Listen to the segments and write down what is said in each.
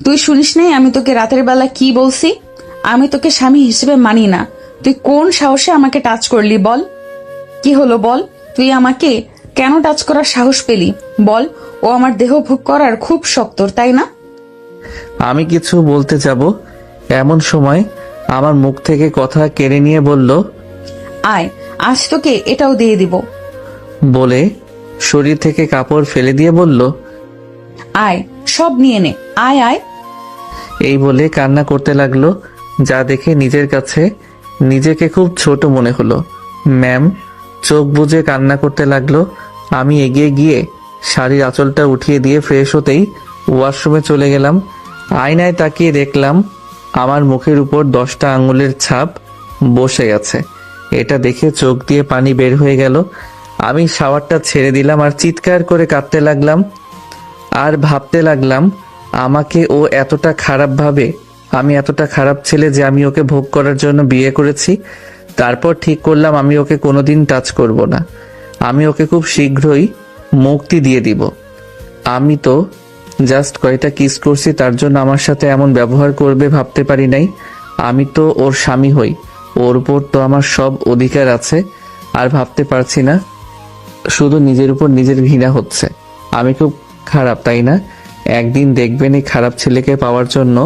তুই শুনিস নাই আমি তোকে রাতের বেলা কি বলছি? আমি তোকে স্বামী হিসেবে মানি না। তুই কোন সাহসে আমাকে টাচ করলি বল? কি হলো বল? তুই আমাকে কেন টাচ করার সাহস পেলি বল? ও আমার দেহ ভোগ করার খুব শক্ত, তাই না? আমি কিছু বলতে যাব এমন সময় আমার মুখ থেকে কথা কেড়ে নিয়ে বলল, আয়, আজ তোকে এটাও দিয়ে দিব। বলে শরীর থেকে কাপড় ফেলে দিয়ে বলল, আয়, সব নিয়ে নে, আয় আয়। এই বলে কান্না করতে লাগলো, যা দেখে নিজের কাছে নিজেকে খুব ছোট মনে হলো। ম্যাম চোখ বুজে কান্না করতে লাগলো। আমি এগিয়ে গিয়ে শাড়ির আঁচলটা উঠিয়ে দিয়ে ফ্রেশ হতেই ওয়াশরুমে চলে গেলাম। আয়নায় তাকিয়ে দেখলাম আমার মুখের উপর 10টা আঙুলের ছাপ বসে গেছে। এটা দেখে চোখ দিয়ে পানি বের হয়ে গেল। আমি শাওয়ারটা ছেড়ে দিলাম আর চিৎকার করে কাঁদতে লাগলাম। আর ভাবতে লাগলাম আমাকে ও এতটা খারাপ ভাবে, আমি এতটা খারাপ ছেলে যে আমি ওকে ভোগ করার জন্য বিয়ে করেছি। তারপর ঠিক করলাম আমি ওকে কোনোদিন টাচ করব না। আমি ওকে খুব শীঘ্রই মুক্তি দিয়ে দিব। আমি তো জাস্ট কয়টা কিস করছি, তার জন্য আমার সাথে এমন ব্যবহার করবে ভাবতে পারি নাই। আমি তো ওর স্বামী হই, ওর উপর তো আমার সব অধিকার আছে। আর ভাবতে পারছি না, শুধু নিজের উপর নিজের ঘৃণা হচ্ছে। আমি খুব খারাপ, তাই না? একদিন দেখবেন এই খারাপ ছেলেকে পাওয়ার জন্য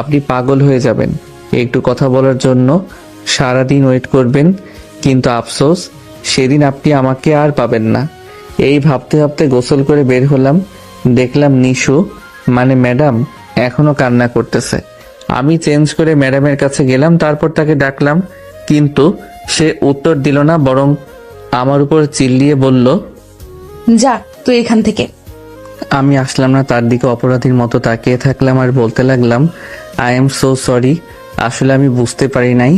আপনি পাগল হয়ে যাবেন। একটু কথা বলার জন্য সারাদিন ওয়েট করবেন, কিন্তু আফসোস সেদিন আপনি আমাকে আর পাবেন না। এই ভাবতে ভাবতে গোসল করে বের হলাম। দেখলাম নিশু মানে ম্যাডাম এখনো কান্না করতেছে। আমি চেঞ্জ করে ম্যাডামের কাছে গেলাম, তারপর তাকে ডাকলাম, কিন্তু সে উত্তর দিল না, বরং আমার উপর চিল্লিয়ে বলল, যা তুই এখান থেকে। আমি আসলাম না, তার দিকে অপরাধীর মতো তাকিয়ে থাকলাম আর বলতে লাগলাম, আই এম সো সরি, আসলে আমি বুঝতে পারি নাই,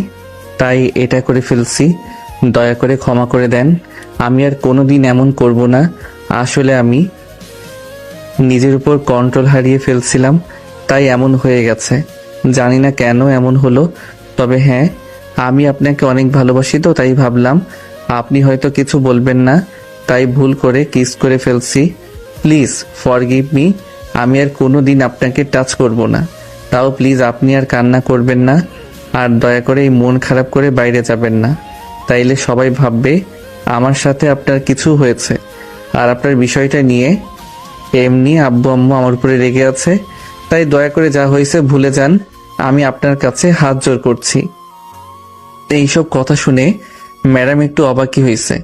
তাই এটা করে ফেলছি, দয়া করে ক্ষমা করে দেন। আমি আর কোনোদিন এমন করব না। আসলে আমি নিজের উপর কন্ট্রোল হারিয়ে ফেলছিলাম, তাই এমন হয়ে গেছে। জানি না কেন এমন হলো, তবে হ্যাঁ, আমি আপনাকে অনেক ভালোবাসি, তো তাই ভাবলাম আপনি হয়তো কিছু বলবেন না, তাই ভুল করে কিস করে ফেলছি। Please forgive me. আমি আর কোনো দিন আপনাকে টাচ করব না। তাও প্লিজ আপনি আর কান্না করবেন না, আর দয়া করে এই মন খারাপ করে বাইরে যাবেন না। তাইলে সবাই ভাববে আমার সাথে আপনার কিছু হয়েছে। আর আপনার বিষয়টা নিয়ে এমনি আব্বু আম্মু আমার উপরে রেগে আছে, তাই দয়া করে যা হয়েছে ভুলে যান। আমি আপনার কাছে হাত জোর করছি। এইসব কথা শুনে ম্যাডাম একটু অবাকই হয়েছে।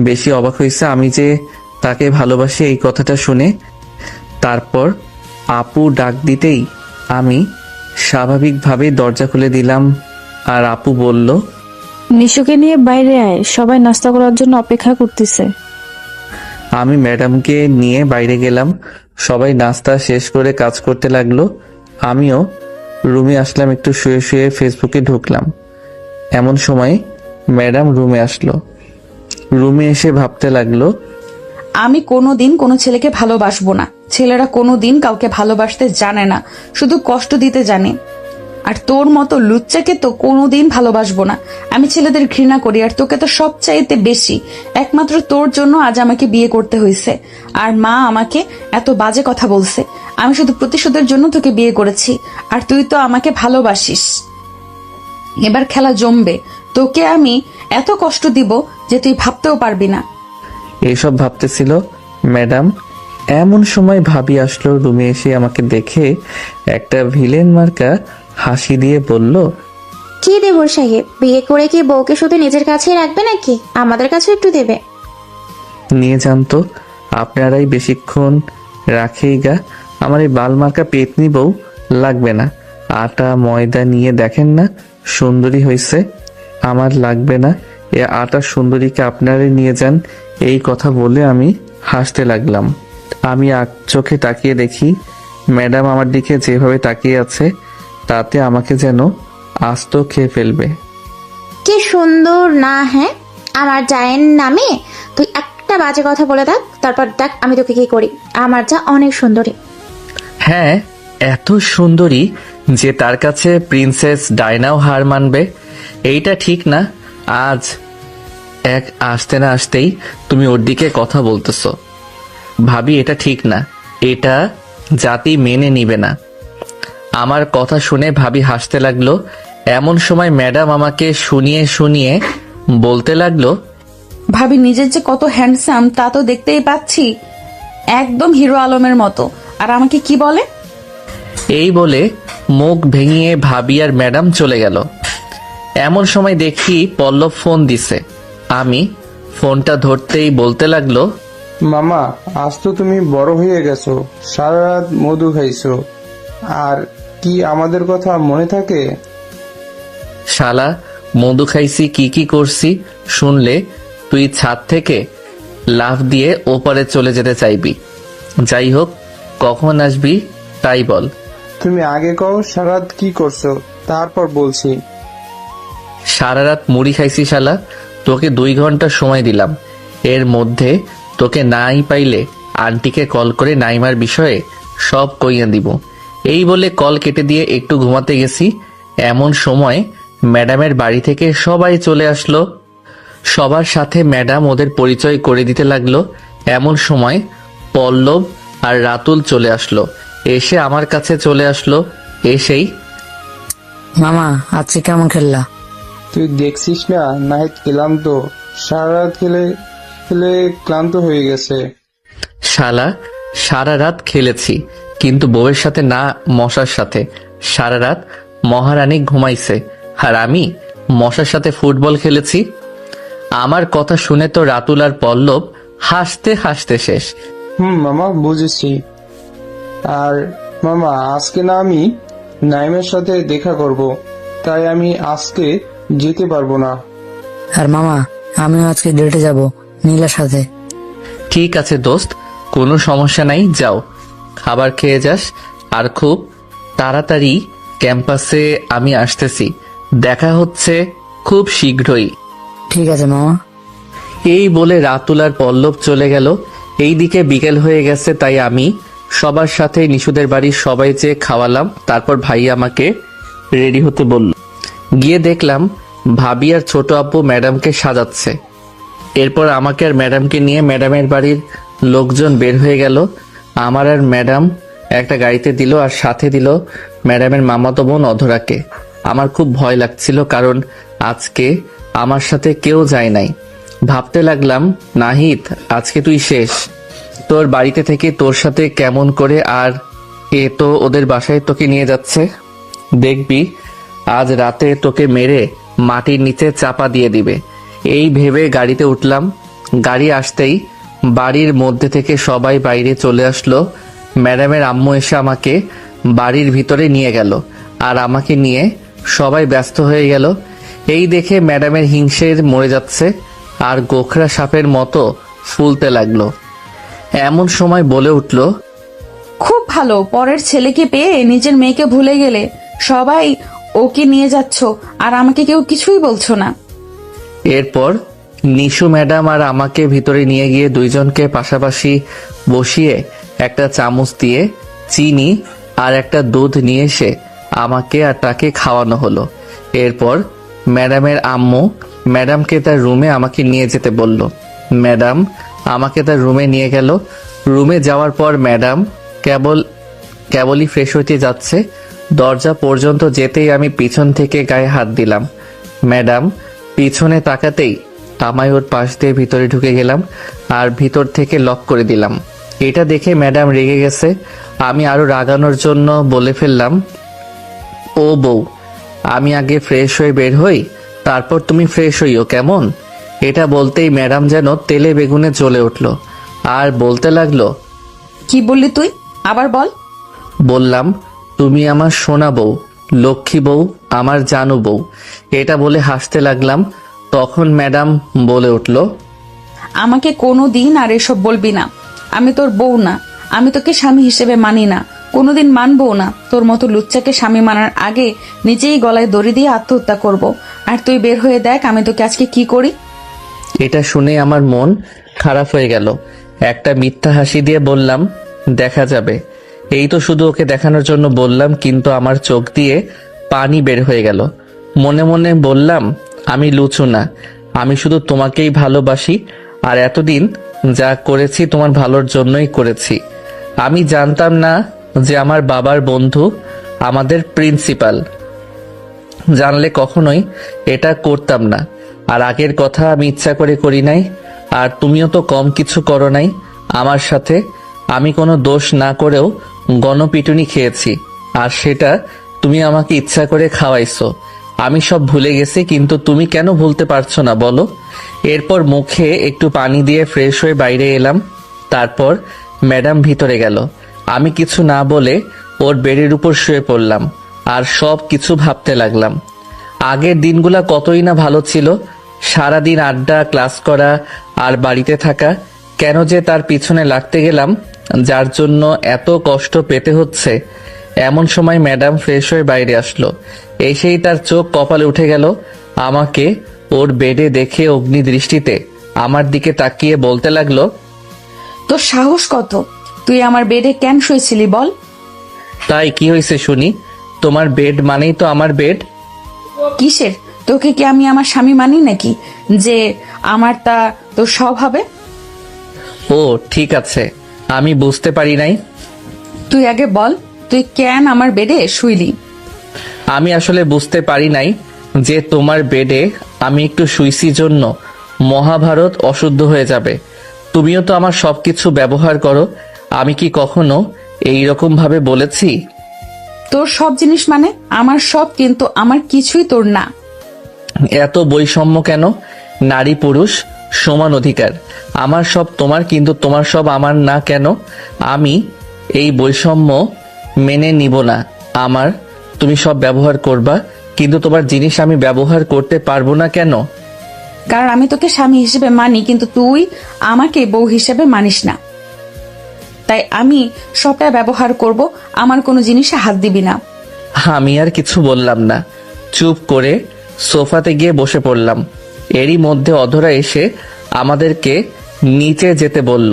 বেশি অবাক হয়েছে আমি যে তাকে ভালোবাসি এই কথাটা শুনে। তারপর আপু ডাক দিতেই আমি স্বাভাবিকভাবে দরজা খুলে দিলাম, আর আপু বলল, নিশুকে নিয়ে বাইরে আয়, সবাই নাস্তা করার জন্য অপেক্ষা করতেছে। আমি ম্যাডামকে নিয়ে বাইরে গেলাম। সবাই নাস্তা শেষ করে কাজ করতে লাগলো। আমিও রুমে আসলাম, একটু শুয়ে শুয়ে ফেসবুকে ঢুকলাম। এমন সময় ম্যাডাম রুমে আসলো। রুমে এসে ভাবতে লাগলো, আমি কোনোদিন কোনো ছেলেকে ভালোবাসবো না। ছেলেরা কোনোদিন কাউকে ভালোবাসতে জানে না, শুধু কষ্ট দিতে জানে। আর তোর মতো লুচ্চাকে তো কোনোদিন ভালোবাসবো না। আমি ছেলেদের ঘৃণা করি, আর তোকে তো সবচাইতে বেশি। একমাত্র তোর জন্য আজ আমাকে বিয়ে করতে হয়েছে। আর মা আমাকে এত বাজে কথা বলছে। আমি শুধু প্রতিশোধের জন্য তোকে বিয়ে করেছি, আর তুই তো আমাকে ভালোবাসিস। এবার খেলা জমবে। তোকে আমি এত কষ্ট দিব যে তুই ভাবতেও পারবি না। এইসব ভাবতেছিল ম্যাডাম। এমন সময় ভাবি আসলো। রুমে এসে আমাকে দেখে একটা ভিলেন মার্কা হাসি দিয়ে বলল, কি দেবর সাহেব, বিয়ে করে কি বউকে শুধু নিজের কাছেই রাখবে নাকি আমাদের কাছে একটু দেবে? নিয়ে যান তো, আপনারাই বেশিক্ষণ রাখেই গা। আমার এই বাল মার্কা পেতনি বউ লাগবে না। আটা ময়দা নিয়ে দেখেন না, সুন্দরী হয়েছে। আমার লাগবে না, এ আটা সুন্দরীকে আপনারাই নিয়ে যান। এই কথা বলে আমি হাসতে লাগলাম। আমি চোখে তাকিয়ে দেখি ম্যাডাম আমার দিকে যেভাবে তাকিয়ে আছে, তাতে আমাকে যেন আস্ত খেয়ে ফেলবে। কি সুন্দর না? হ্যাঁ, আমার জায়ের নামে তুই একটা বাজে কথা বলে দেখ, তারপর দেখ আমি তোকে কি করি। আমার যা অনেক সুন্দরী। হ্যাঁ, এত সুন্দরী যে তার কাছে প্রিন্সেস ডায়নাও হার মানবে। এইটা ঠিক না। আজ এক আসতে না আসতেই তুমি ওর দিকে কথা বলতেছো। ভাবি এটা ঠিক না, এটা জাতি মেনে নিবে না। আমার কথা শুনে ভাবি হাসতে লাগলো। এমন সময় ম্যাডাম আমাকে শুনিয়ে শুনিয়ে বলতে লাগলো, ভাবি নিজের যে কত হ্যান্ডসাম তা তো দেখতেই পাচ্ছি, একদম হিরো আলমের মতো। আর আমাকে কি বলে? এই বলে মুখ ভেঙিয়ে ভাবি আর ম্যাডাম চলে গেল। এমন সময় দেখি পল্লব ফোন দিছে। আমি ফোনটা ধরতেই বলতে লাগলো, মামা, আজ তো তুমি বড় হয়ে গেছো, সারা রাত মধু খাইছো, আর কি আমাদের কথা মনে থাকে? শালা, মধু খাইছি কি কি করছি শুনলে তুই ছাদ থেকে লাফ দিয়ে ওপারে চলে যেতে চাইবি। যাই হোক, কখন আসবি তাই বল। তুমি আগে কও সারা রাত কি করছো, তারপর বলছি। সারা রাত মুড়ি খাইছি শালা, তোকে 2 ঘন্টা সময় দিলাম। এর মধ্যে তোকে নাই পাইলে আন্টিকে কল করে নাইমার বিষয়ে সব কইয়া দিব। এই বলে কল কেটে দিয়ে একটু ঘুমাতে গেছি। এমন সময় ম্যাডামের বাড়ি থেকে সবাই চলে আসলো। সবার সাথে ম্যাডাম ওদের পরিচয় করে দিতে লাগলো। এমন সময় পল্লব আর রাতুল চলে আসলো। এসে আমার কাছে চলে আসলো। এসেই, মামা আজকে কেমন খেললা? তুই দেখছিস না, নাহিদ ক্লান্ত, সারা রাত খেলে খেলে ক্লান্ত হয়ে গেছে। শালা, সারা রাত খেলেছি কিন্তু বউয়ের সাথে না, মশার সাথে। সারা রাত মহারানী ঘুমাইছে আর আমি মশার সাথে ফুটবল খেলেছি। আমার কথা শুনে তো রাতুল আর পল্লব হাসতে হাসতে শেষ। মামা বুঝেছি। আর মামা, আজকে না আমি নাইমের সাথে দেখা করব, তাই আমি আজকে যেতে পারবো না। আর মামা আমিও আজকে ডেটে যাব নীলার সাথে। ঠিক আছে দোস্ত, কোনো সমস্যা নাই, যাও খাবার খেয়ে যাস। আর খুব তাড়াতাড়ি ক্যাম্পাসে আমি আসতেছি, দেখা হচ্ছে খুব শীঘ্রই। ঠিক আছে মামা। এই বলে রাতুল আর পল্লব চলে গেল। এইদিকে বিকেল হয়ে গেছে, তাই আমি সবার সাথে নিশুদের বাড়ির সবাই চেয়ে খাওয়ালাম। তারপর ভাই আমাকে রেডি হতে বলল। গিয়ে দেখলাম ভাবি আর ছোট আব্বু ম্যাডামকে সাজাচ্ছে। এরপর আমাকে আর ম্যাডামকে নিয়ে ম্যাডামের বাড়ির লোকজন বের হয়ে গেল। আমার আর ম্যাডাম একটা গাড়িতে দিল আর সাথে দিল ম্যাডামের মামাতো বোন অধরাকে। আমার খুব ভয় লাগছিল, কারণ আজকে আমার সাথে কেউ যায় নাই। ভাবতে লাগলাম, নাহিদ আজকে তুই শেষ। তোর বাড়িতে থেকে তোর সাথে কেমন করে, আর এ তো ওদের বাসায় তোকে নিয়ে যাচ্ছে। দেখবি আজ রাতে তোকে মেরে মাটির নিচে চাপা দিয়ে দিবে। এই ভেবে গাড়িতে উঠলাম। গাড়ি আসতেই বাড়ির মধ্যে থেকে সবাই বাইরে চলে আসলো। ম্যাডামের আম্মু এসে আমাকে বাড়ির ভিতরে নিয়ে গেল আর আমাকে নিয়ে সবাই ব্যস্ত হয়ে গেল। এই দেখে ম্যাডামের হিংসের মরে যাচ্ছে আর গোখরা সাপের মতো ফুলতে লাগলো। এমন সময় বলে উঠল, খুব ভালো, পরের ছেলেকে পেয়ে নিজের মেয়েকে ভুলে গেলে। সবাই ওকে নিয়ে যাচ্ছ আর আমাকে কেউ কিছুই বলছো না। এরপর নিশু ম্যাডাম আর আমাকে ভিতরে নিয়ে গিয়ে দুইজনকে পাশাপাশি বসিয়ে একটা চামচ দিয়ে চিনি আর একটা দুধ নিয়ে এসে আমাকে আর তাকে খাওয়ানো হলো। এরপর ম্যাডামের আম্মু ম্যাডামকে তার রুমে আমাকে নিয়ে যেতে বলল। ম্যাডাম আমাকে তার রুমে নিয়ে গেল। রুমে যাওয়ার পর ম্যাডাম কেবলই ফ্রেশ হইতে যাচ্ছে। দরজা পর্যন্ত যেতেই আমি পিছন থেকে গায়ে হাত দিলাম। ম্যাডাম পিছনে তাকাতেই আমায় ওর পাশ দিয়ে ভিতরে ঢুকে গেলাম আর ভিতর থেকে লক করে দিলাম। এটা দেখে ম্যাডাম রেগে গেছে। আমি আরো রাগানোর জন্য বলে ফেললাম, ও বউ, আমি আগে ফ্রেশ হয়ে বের হই, তারপর তুমি ফ্রেশ হইও কেমন? এটা বলতেই ম্যাডাম যেন তেলে বেগুনে জ্বলে উঠল আর বলতে লাগলো, কি বললি তুই? আবার বল। বললাম, তুমি আমার সোনা বউ, লক্ষ্মী বউ, আমার জানু বউ। এটা বলে হাসতে লাগলাম। তখন ম্যাডাম বলে উঠল, আমাকে কোনো দিন আর এসব বলবি না। আমি তোর বউ না, আমি তোকে স্বামী হিসেবে মানি না, কোনোদিন মানবো না। তোর মতো লুচ্চাকে স্বামী মানার আগে নিজেই গলায় দড়ি দিয়ে আত্মহত্যা করব। আর তুই বের হয়ে দেখ আমি তোকে আজকে কি করি। এটা শুনে আমার মন খারাপ হয়ে গেল। একটা মিথ্যা হাসি দিয়ে বললাম, দেখা যাবে। এই তো শুধু ওকে দেখানোর জন্য বললাম, কিন্তু আমার চোখ দিয়ে পানি বের হয়ে গেল। মনে মনে বললাম, আমি লুচু না, আমি শুধু তোমাকেই ভালোবাসি আর এতদিন যা করেছি তোমার ভালোর জন্যই করেছি। আমি জানতাম না যে আমার বাবার বন্ধু আমাদের প্রিন্সিপাল। জানলে কখনোই এটা করতাম না। আর আগের কথা আমি ইচ্ছা করে করি নাই, আর তুমিও তো কম কিছু করো নাই আমার সাথে। আমি কোনো দোষ না করেও গণপিটুনি খেয়েছি, আর সেটা তুমি আমাকে ইচ্ছা করে খাওয়াইছো। আমি সব ভুলে গেছি, কিন্তু তুমি কেন ভুলতে পারছো না বলো? এরপর মুখে একটু পানি দিয়ে ফ্রেশ হয়ে বাইরে এলাম। তারপর ম্যাডাম ভিতরে গেল। আমি কিছু না বলে ওর বেডের উপর শুয়ে পড়লাম আর সব কিছু ভাবতে লাগলাম। আগের দিনগুলা কতই না ভালো ছিল। সারাদিন আড্ডা, ক্লাস করা আর বাড়িতে থাকা। কেন যে তার পিছনে লাগতে গেলাম, যার জন্য এত কষ্ট পেতে হচ্ছে। এমন সময় ম্যাডাম ফ্রেশ হয়ে বাইরে আসলো। এসেই তার চোখ কপালে উঠে গেল। আমাকে ওর বেডে দেখে অগ্নি দৃষ্টিতে আমার দিকে তাকিয়ে বলতে লাগলো, তোর সাহস কত? তুই আমার বেডে কেন শুয়েছিলি বল? তাই কি হয়েছে শুনি? তোমার বেড মানেই তো আমার বেড। কিসের? তোকে কি আমি আমার স্বামী মানি নাকি যে আমার তা তোর সব হবে? ও ঠিক আছে, আমি বুঝতে পারি নাই। তুই আগে বল, তুই কেন আমার বেডে শুইলি? আমি আসলে বুঝতে পারি নাই যে তোমার বেডে আমি একটু শুইছি জন্য মহাভারত অশুদ্ধ হয়ে যাবে। তুমিও তো আমার সবকিছু ব্যবহার করো। আমি কি কখনো এই রকম ভাবে বলেছি? তোর সব জিনিস মানে আমার সব, কিন্তু আমার কিছুই তোর না। এত বৈষম্য কেন? নারী পুরুষ সমান অধিকার। আমার সব তোমার, কিন্তু তোমার সব আমার না কেন? আমি এই বৈষম্য মেনে নিব না। আমার তুমি সব ব্যবহার করবা, কিন্তু তোমার জিনিস আমি ব্যবহার করতে পারবো না কেন? কারণ আমি তোকে স্বামী হিসেবে মানি, কিন্তু তুই আমাকে বউ হিসেবে মানিস না। তাই আমি সবটা ব্যবহার করব, আমার কোনো জিনিসে হাত দিবি না। আমি আর কিছু বললাম না, চুপ করে সোফাতে গিয়ে বসে পড়লাম। এরই মধ্যে অধরা এসে আমাদেরকে নিচে যেতে বলল।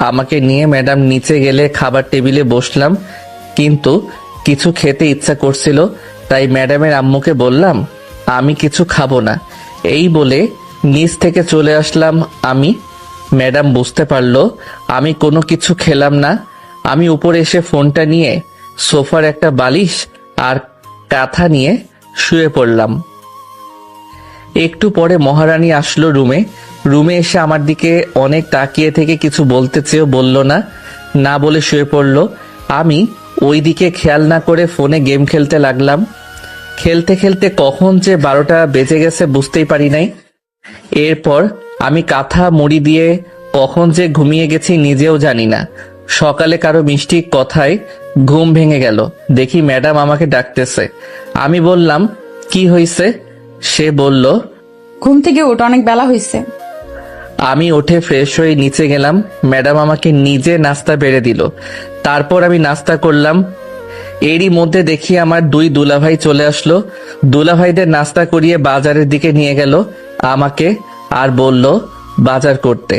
আমাকে নিয়ে ম্যাডাম নিচে গেলে খাবার টেবিলে বসলাম, কিন্তু কিছু খেতে ইচ্ছা করছিল। তাই ম্যাডামের আম্মুকে বললাম আমি কিছু খাবো না। এই বলে নিচ থেকে চলে আসলাম আমি। ম্যাডাম বুঝতে পারলো আমি কোনো কিছু খেলাম না। আমি উপরে এসে ফোনটা নিয়ে সোফার একটা বালিশ আর কাঁথা নিয়ে শুয়ে পড়লাম। একটু পরে মহারানী আসলো রুমে এসে আমার দিকে অনেক তাকিয়ে থেকে কিছু বলতে চেয়েও বলল না, না বলে শুয়ে পড়ল। আমি ওই দিকে খেয়াল না করে ফোনে গেম খেলতে লাগলাম। খেলতে খেলতে কখন যে 12টা বেজে গেছে বুঝতেই পারি নাই। এরপর আমি কাঁথা মুড়ি দিয়ে কখন যে ঘুমিয়ে গেছি নিজেও জানি না। সকালে কারো মিষ্টি কথায় ঘুম ভেঙে গেল। দেখি ম্যাডাম আমাকে ডাকতেছে। আমি বললাম কি হয়েছে? সে বলল, ঘুম থেকে ওঠ, অনেক বেলা হয়েছে। আমি উঠে ফ্রেশ হয়ে নিচে গেলাম। ম্যাডাম আমাকে নিজে নাস্তা বেড়ে দিল। তারপর আমি নাস্তা করলাম। এরই মধ্যে দেখি আমার 2 দুলাভাই চলে আসলো। দুলাভাইদের নাস্তা করিয়ে বাজারের দিকে নিয়ে গেল আমাকে, আর বলল বাজার করতে।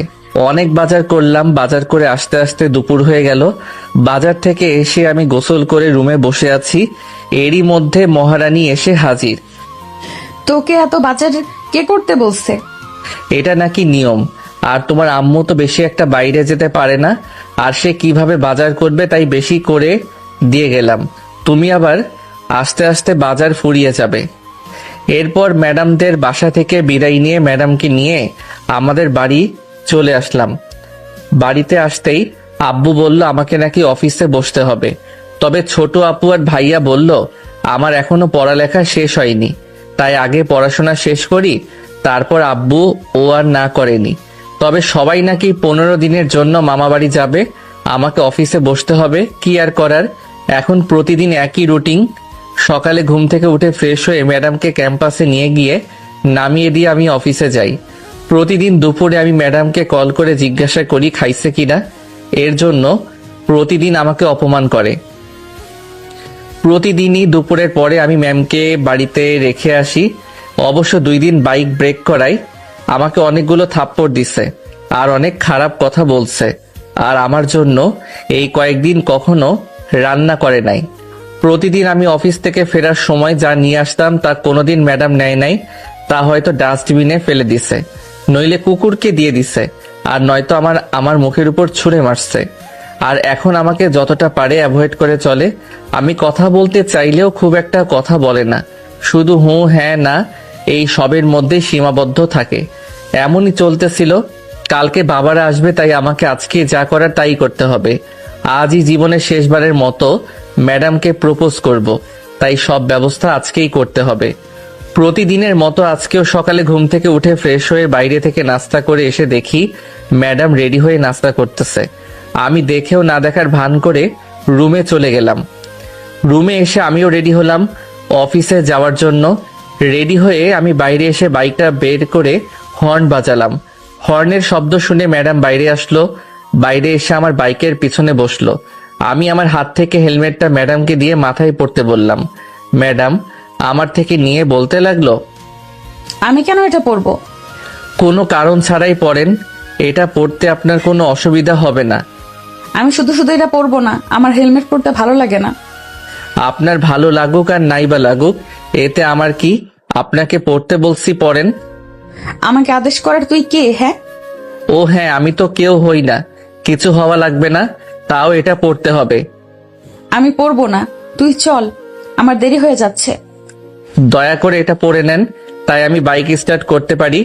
অনেক বাজার করলাম। বাজার করে আসতে আসতে দুপুর হয়ে গেল। বাজার থেকে এসে আমি গোসল করে রুমে বসে আছি। এরই মধ্যে মহারানী এসে হাজির। তোকে এত বাজার কে করতে বলছে? এটা নাকি নিয়ম। আর তোমার আম্মু তো বেশি একটা বাইরে যেতে পারে না, আর সে কিভাবে বাজার করবে, তাই বেশি করে দিয়ে গেলাম। তুমি আবার আস্তে আস্তে বাজার ফুরিয়ে যাবে। এরপর ম্যাডামদের বাসা থেকে বিদায় নিয়ে ম্যাডামকে নিয়ে আমাদের বাড়ি চলে আসলাম। বাড়িতে আসতেই আব্বু বলল আমাকে নাকি অফিসে বসতে হবে। তবে ছোট আপু আর ভাইয়া বলল আমার এখনো পড়ালেখা শেষ হয়নি, তাই আগে পড়াশোনা শেষ করি, তারপর আব্বু ও আর না করেনি। তবে সবাই নাকি 15 দিনের জন্য মামা বাড়ি যাবে। আমাকে অফিসে বসতে হবে, কি আর করার। এখন প্রতিদিন একই রুটিন। সকালে ঘুম থেকে উঠে ফ্রেশ হয়ে ম্যাডামকে ক্যাম্পাসে নিয়ে গিয়ে নামিয়ে দিয়ে আমি অফিসে যাই। প্রতিদিন দুপুরে আমি ম্যাডামকে কল করে জিজ্ঞাসা করি খাইছে কিনা। এর জন্য প্রতিদিন আমাকে অপমান করে। প্রতিদিনই দুপুরের পরে আমি ম্যামকে বাড়িতে রেখে আসি। অবশ্য 2 দিন বাইক ব্রেক করায় আমাকে অনেকগুলো থাপ্পড় দিছে আর অনেক খারাপ কথা বলছে। আর আমার জন্য এই কয়েকদিন কখনো রান্না করে নাই। প্রতিদিন আমি অফিস থেকে ফেরার সময় যা নিয়ে আসতাম তা কোনোদিন ম্যাডাম নেয় নাই। তা হয়তো ডাস্টবিনে ফেলে দিছে, নইলে কুকুরকে দিয়ে দিছে, আর নয়তো আমার মুখের উপর ছুঁড়ে মারছে। আর এখন আমাকে যতটা পারে অ্যাভয়েড করে চলে। আমি কথা বলতে চাইলেও খুব একটা কথা বলে না, শুধু হুঁ হ্যাঁ না এই সবের মধ্যে সীমাবদ্ধ থাকে। এমনই চলতেছিল। কালকে বাবারা আসবে, তাই আমাকে আজকে যা করার তাই করতে হবে। আজই জীবনের শেষবারের মতো ম্যাডামকে প্রপোজ করব, তাই সব ব্যবস্থা আজকেই করতে হবে। প্রতিদিনের মতো আজকেও সকালে ঘুম থেকে উঠে ফ্রেশ হয়ে বাইরে থেকে নাস্তা করে এসে দেখি ম্যাডাম রেডি হয়ে নাস্তা করতেছে। আমি দেখেও না দেখার ভান করে রুমে চলে গেলাম। রুমে এসে আমিও রেডি হলাম অফিসে যাওয়ার জন্য। রেডি হয়ে আমি বাইরে এসে বাইকটা বের করে হর্ন বাজালাম। হর্নের শব্দ শুনে ম্যাডাম বাইরে আসলো। বাইরে এসে আমার বাইকের পিছনে বসলো। আমি আমার হাত থেকে হেলমেটটা ম্যাডামকে দিয়ে মাথায় পড়তে বললাম। ম্যাডাম আমার থেকে নিয়ে বলতে লাগলো, আমি কেন এটা পরবো? কোনো কারণ ছাড়াই পড়েন, এটা পড়তে আপনার কোনো অসুবিধা হবে না। আমি শুধু শুধু এটা পরবো না, আমার হেলমেট পরতে ভালো লাগে না। আপনার ভালো লাগুক আর নাই বা লাগুক, এতে আমার কি? আপনাকে পড়তে বলছি, পড়েন। আমাকে আদেশ করার তুই কে? হ্যাঁ, ও হ্যাঁ, আমি তো কেউ হই না, কিছু হওয়া লাগবে না, তাও এটা পড়তে হবে। আমি পরবো না, তুই চল, আমার দেরি হয়ে যাচ্ছে। দয়া করে এটা পড়ে নেন, তাই আমি বাইক স্টার্ট করতে পারি।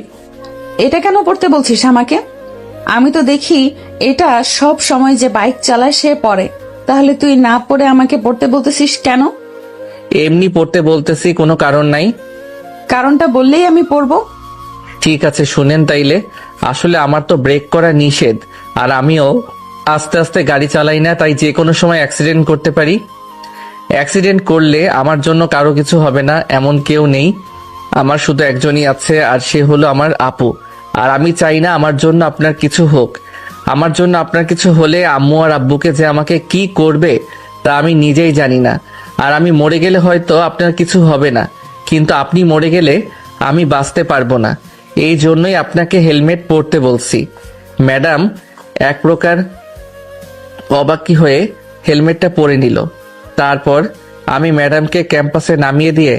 এটা কেন পড়তে বলছিস আমাকে? আমি তো দেখি এটা সব সময় যে বাইক চালায় সে পরে, তাহলে তুই না পড়ে আমাকে পড়তে বলতেছিস কেন? এমনি পড়তে বলতেছি, কোনো কারণ নাই। কারণটা বললেই আমি পড়বো। ঠিক আছে, শুনেন তাইলে। আসলে আমার তো ব্রেক করা নিষেধ, আর আমিও আস্তে আস্তে গাড়ি চালাই না, তাই যে কোনো সময় অ্যাক্সিডেন্ট করতে পারি। অ্যাক্সিডেন্ট করলে আমার জন্য কারো কিছু হবে না এমন কেউ নেই। আমার শুধু একজনই আছে, আর সে হলো আমার আপু। আর আমি চাই না আমার জন্য আপনার কিছু হোক। আমার জন্য আপনার কিছু হলে আম্মু আর আব্বুকে যে আমাকে কি করবে তা আমি নিজেই জানি না। আর আমি মরে গেলে হয়তো আপনার কিছু হবে না, কিন্তু আপনি মরে গেলে আমি বাঁচতে পারবো না। এই জন্যই আপনাকে হেলমেট পরতে বলছি। ম্যাডাম এক প্রকার অবাকি হয়ে হেলমেটটা পরে নিল। তারপর আমি ম্যাডামকে ক্যাম্পাসে নামিয়ে দিয়ে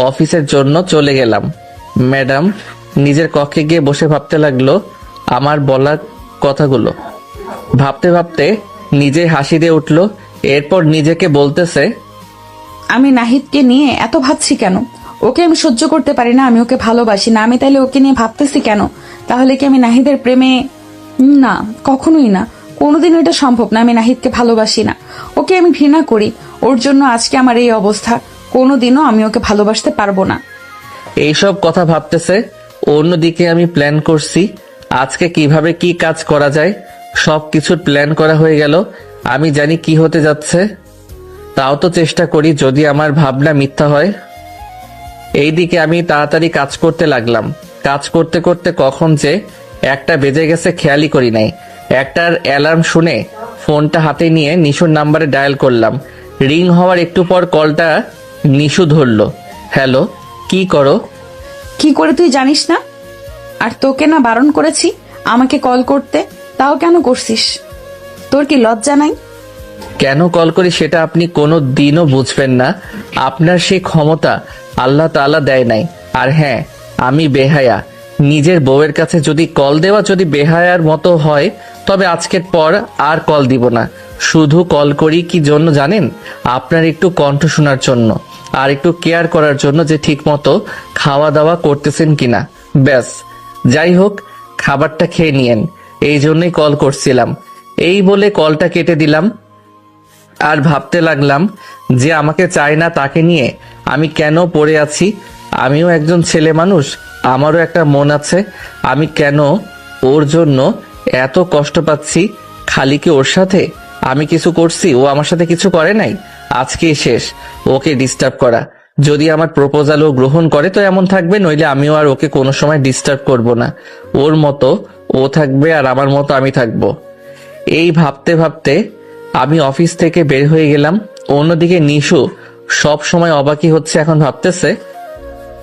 অফিসের জন্য চলে গেলাম। ম্যাডাম নিজের কক্ষে গিয়ে বসে ভাবতে লাগলো আমার বলা কথাগুলো। ভাবতে ভাবতে নিজে হাসি দিয়ে উঠল। এরপর নিজেকে বলতেছে, আমি নাহিদকে নিয়ে এত ভাবছি কেন? ওকে আমি সহ্য করতে পারি না, আমি ওকে ভালোবাসি না, আমি তাইলে ওকে নিয়ে ভাবতেছি কেন? তাহলে কি আমি নাহিদের প্রেমে? না, কখনোই না, কোনোদিন এটা সম্ভব না। আমি নাহিদকে ভালোবাসি না, ওকে আমি ঘৃণা করি। ওর জন্য আজকে আমার এই অবস্থা। কোনোদিনও আমি ওকে ভালোবাসতে পারবো না। এইসব কথা ভাবতেছে। অন্যদিকে আমি প্ল্যান করছি আজকে কিভাবে কি কাজ করা যায়। সব কিছুর প্ল্যান করা হয়ে গেল। আমি জানি কি হতে যাচ্ছে, তাও তো চেষ্টা করি যদি আমার ভাবনা মিথ্যা হয়। এইদিকে আমি তাড়াতাড়ি কাজ করতে লাগলাম। কাজ করতে করতে কখন যে একটা বেজে গেছে খেয়ালই করি নাই। একটার অ্যালার্ম শুনে ফোনটা হাতে নিয়ে নিশুর নাম্বারে ডায়াল করলাম। রিং হওয়ার একটু পর কলটা নিশু ধরলো। হ্যালো, কি করো? কি করে তুই জানিস না? আর তোকে না বারণ করেছি আমাকে কল করতে, তাও কেন করছিস? তোর কি লজ্জা নাই? কেন কল করি সেটা আপনি কোনো দিনও বুঝবেন না। আপনার সেই ক্ষমতা আল্লাহ তাআলা দেয় নাই। আর হ্যাঁ, আমি বেহায়া। নিজের বউয়ের কাছে যদি কল দেওয়া যদি বেহায়ার মতো হয়, তবে আজকের পর আর কল দিব না। শুধু কল করি কি জন্য জানেন? আপনার একটু কণ্ঠ শোনার জন্য, আর একটু কেয়ার করার জন্য যে ঠিক মতো খাওয়া দাওয়া করতেছেন কিনা। ব্যাস। যাই হোক, খাবারটা খেয়ে নিয়েন, এই জন্যই কল করছিলাম। এই বলে কলটা কেটে দিলাম। আর ভাবতে লাগলাম যে আমাকে চায় না তাকে নিয়ে আমি কেন পড়ে আছি। আমিও একজন ছেলে মানুষ, আমারও একটা মন আছে। আমি কেন ওর জন্য এত কষ্ট পাচ্ছি? খালি কি ওর সাথে আমি কিছু করছি, ও আমার সাথে কিছু করে নাই? আজকেই শেষ ওকে ডিস্টার্ব করা। যদি আমার প্রপোজাল ও গ্রহণ করে তো এমন থাকবে, নইলে আমিও আর ওকে কোনো সময় ডিস্টার্ব করব না। ওর মতো ও থাকবে আর আমার মতো আমি থাকবো। এই ভাবতে ভাবতে আমি অফিস থেকে বের হয়ে গেলাম। অন্যদিকে নিশু সব সময় অবাকই হচ্ছে, এখন ভাবতেছে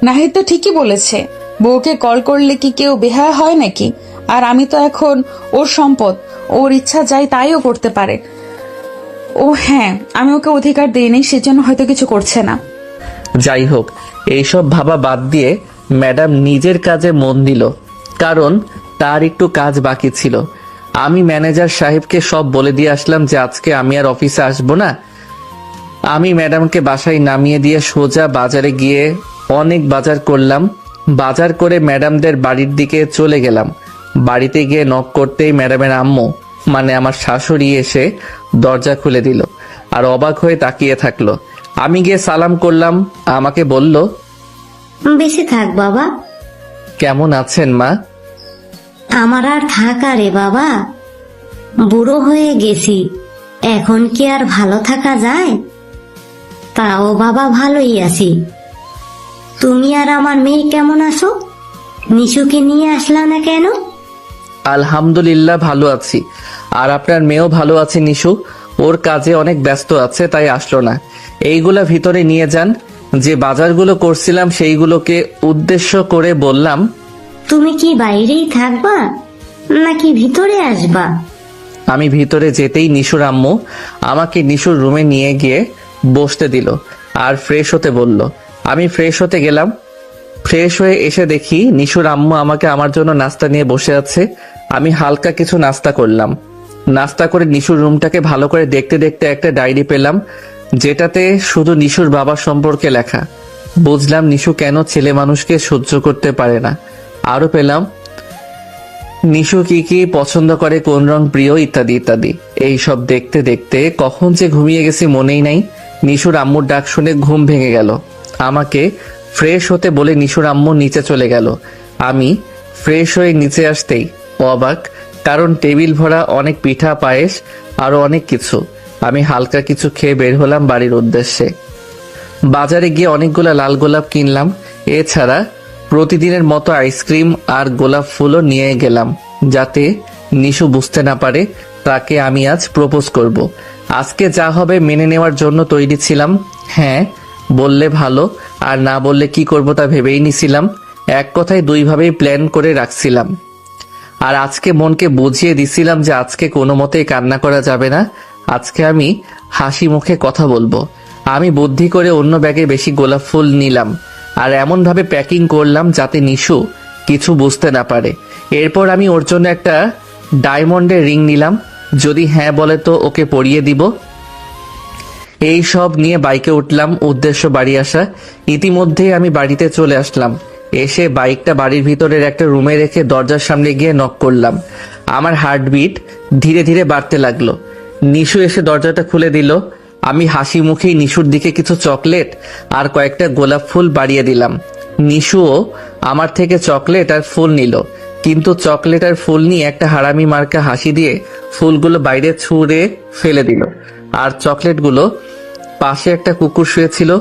নাহিদ তো ঠিকই বলেছে, বউকে কল করলে কি কেউ বেহায়া হয় নাকি? আর আমি তো এখন ওর সম্পদ, ওর ইচ্ছা যাই তাইও করতে পারে। ও হ্যাঁ, আমি ওকে অধিকার দিইনি, সেজন্য হয়তো কিছু করছে না। যাই হোক, এইসব ভাবা বাদ দিয়ে ম্যাডাম নিজের কাজে মন দিল, কারণ তার একটু কাজ বাকি ছিল। আমি ম্যানেজার সাহেবকে সব বলে দিয়ে আসলাম যে আজকে আমি আর অফিসে আসবো না। আমি ম্যাডামকে বাসায় নামিয়ে দিয়ে সোজা বাজারে গিয়ে অনেক বাজার করলাম। বাজার করে ম্যাডামদের বাড়ির দিকে চলে গেলাম। বাড়িতে গিয়ে নক করতেই ম্যাডামের আম্মু মানে আমার শাশুড়ি এসে দরজা খুলে দিল আর অবাক হয়ে তাকিয়ে থাকলো। আমি গিয়ে সালাম করলাম। আমাকে বলল, বেঁচে থাক বাবা। কেমন আছেন মা? আমার আর থাকা রে বাবা, বুড়ো হয়ে গেছি, এখন কি আর ভালো থাকা যায়? তাও বাবা ভালোই আছি। তুমি আর আমার মেয়ে কেমন আছো? নিশুকে নিয়ে আসলা না কেন? আলহামদুলিল্লাহ ভালো আছি। আর আপনার মেয়েও ভালো আছে নিশু, ওর কাজে অনেক ব্যস্ত আছে তাই আসলো না। এইগুলা ভিতরে নিয়ে যান। যে বাজারগুলো করছিলাম সেইগুলোকে উদ্দেশ্য করে বললাম, তুমি কি বাইরেই থাকবা নাকি ভিতরে আসবা? আমি ভিতরে যেতেই নিশুর আম্মু আমাকে নিশুর রুমে নিয়ে গিয়ে বসতে দিল আর ফ্রেশ হতে বলল। আমি ফ্রেশ হতে গেলাম। ফ্রেশ হয়ে এসে দেখি নিশুর আম্মু আমাকে আমার জন্য নাস্তা নিয়ে বসে আছে। আমি হালকা কিছু নাস্তা করলাম। নাস্তা করে নিশুর রুমটাকে ভালো করে দেখতে দেখতে একটা ডায়েরি পেলাম, যেটাতে শুধু নিশুর বাবা সম্পর্কে লেখা। বুঝলাম নিশু কেন ছেলে মানুষকে সহ্য করতে পারে না। আরো পেলাম নিশু কি কি পছন্দ করে, কোন রং প্রিয়, ইত্যাদি ইত্যাদি। এই সব দেখতে দেখতে কখন যে ঘুমিয়ে গেছি মনেই নাই। নিশুর আম্মুর ডাক শুনে ঘুম ভেঙে গেল। আমাকে ফ্রেশ হতে বলে নিশুর আম্মু নিচে চলে গেল। আমি ফ্রেশ হয়ে নিচে আসতেই অবাক, কারণ টেবিল ভরা অনেক পিঠা, পায়েস আরো অনেক কিছু। আমি হালকা কিছু খেয়ে বের হলাম বাড়ির উদ্দেশ্যে। বাজারে গিয়ে অনেকগুলা লাল গোলাপ কিনলাম। এছাড়া প্রতিদিনের মতো আইসক্রিম আর গোলাপ ফুলও নিয়ে গেলাম, যাতে নিশু বুঝতে না পারে তাকে আমি আজ প্রপোজ করব। আজকে যা হবে মেনে নেওয়ার জন্য তৈরি ছিলাম। হ্যাঁ বললে ভালো, আর না বললে কি করব তা ভেবেই নিছিলাম। এক কথায় দুইভাবেই প্ল্যান করে রাখছিলাম। আর আজকে মনকে বুঝিয়ে দিছিলাম যে আজকে কোনো মতেই কান্না করা যাবে না। আজকে আমি হাসি মুখে কথা বলবো। আমি বুদ্ধি করে অন্য ব্যাগে বেশি গোলাপ ফুল নিলাম আর এমন ভাবে প্যাকিং করলাম যাতে নিশু কিছু বুঝতে না পারে। এরপর আমি ওর জন্য একটা ডায়মন্ডের রিং নিলাম। যদি হ্যাঁ বলে তো ওকে পরিয়ে দিব। এই সব নিয়ে বাইকে উঠলাম, উদ্দেশ্য বাড়ি আসা। ইতিমধ্যেই আমি বাড়িতে চলে আসলাম। এসে বাইকটা বাড়ির ভিতরের একটা রুমে রেখে দরজার সামনে গিয়ে নক করলাম। আমার হার্টবিট ধীরে ধীরে বাড়তে লাগলো। নিশু এসে দরজাটা খুলে দিল। আমি হাসি মুখেই নিশুর দিকে কিছু চকলেট আর কয়েকটা গোলাপ ফুল বাড়িয়ে দিলাম। নিশুও আমার থেকে চকলেট আর ফুল নিল, কিন্তু চকলেট আর ফুল নিয়ে একটা হারামি মার্কা হাসি দিয়ে ফুলগুলো বাইরে ছুঁড়ে ফেলে দিল। আর চকলেটগুলো পাশে একটা কুকুর শুয়েছিল,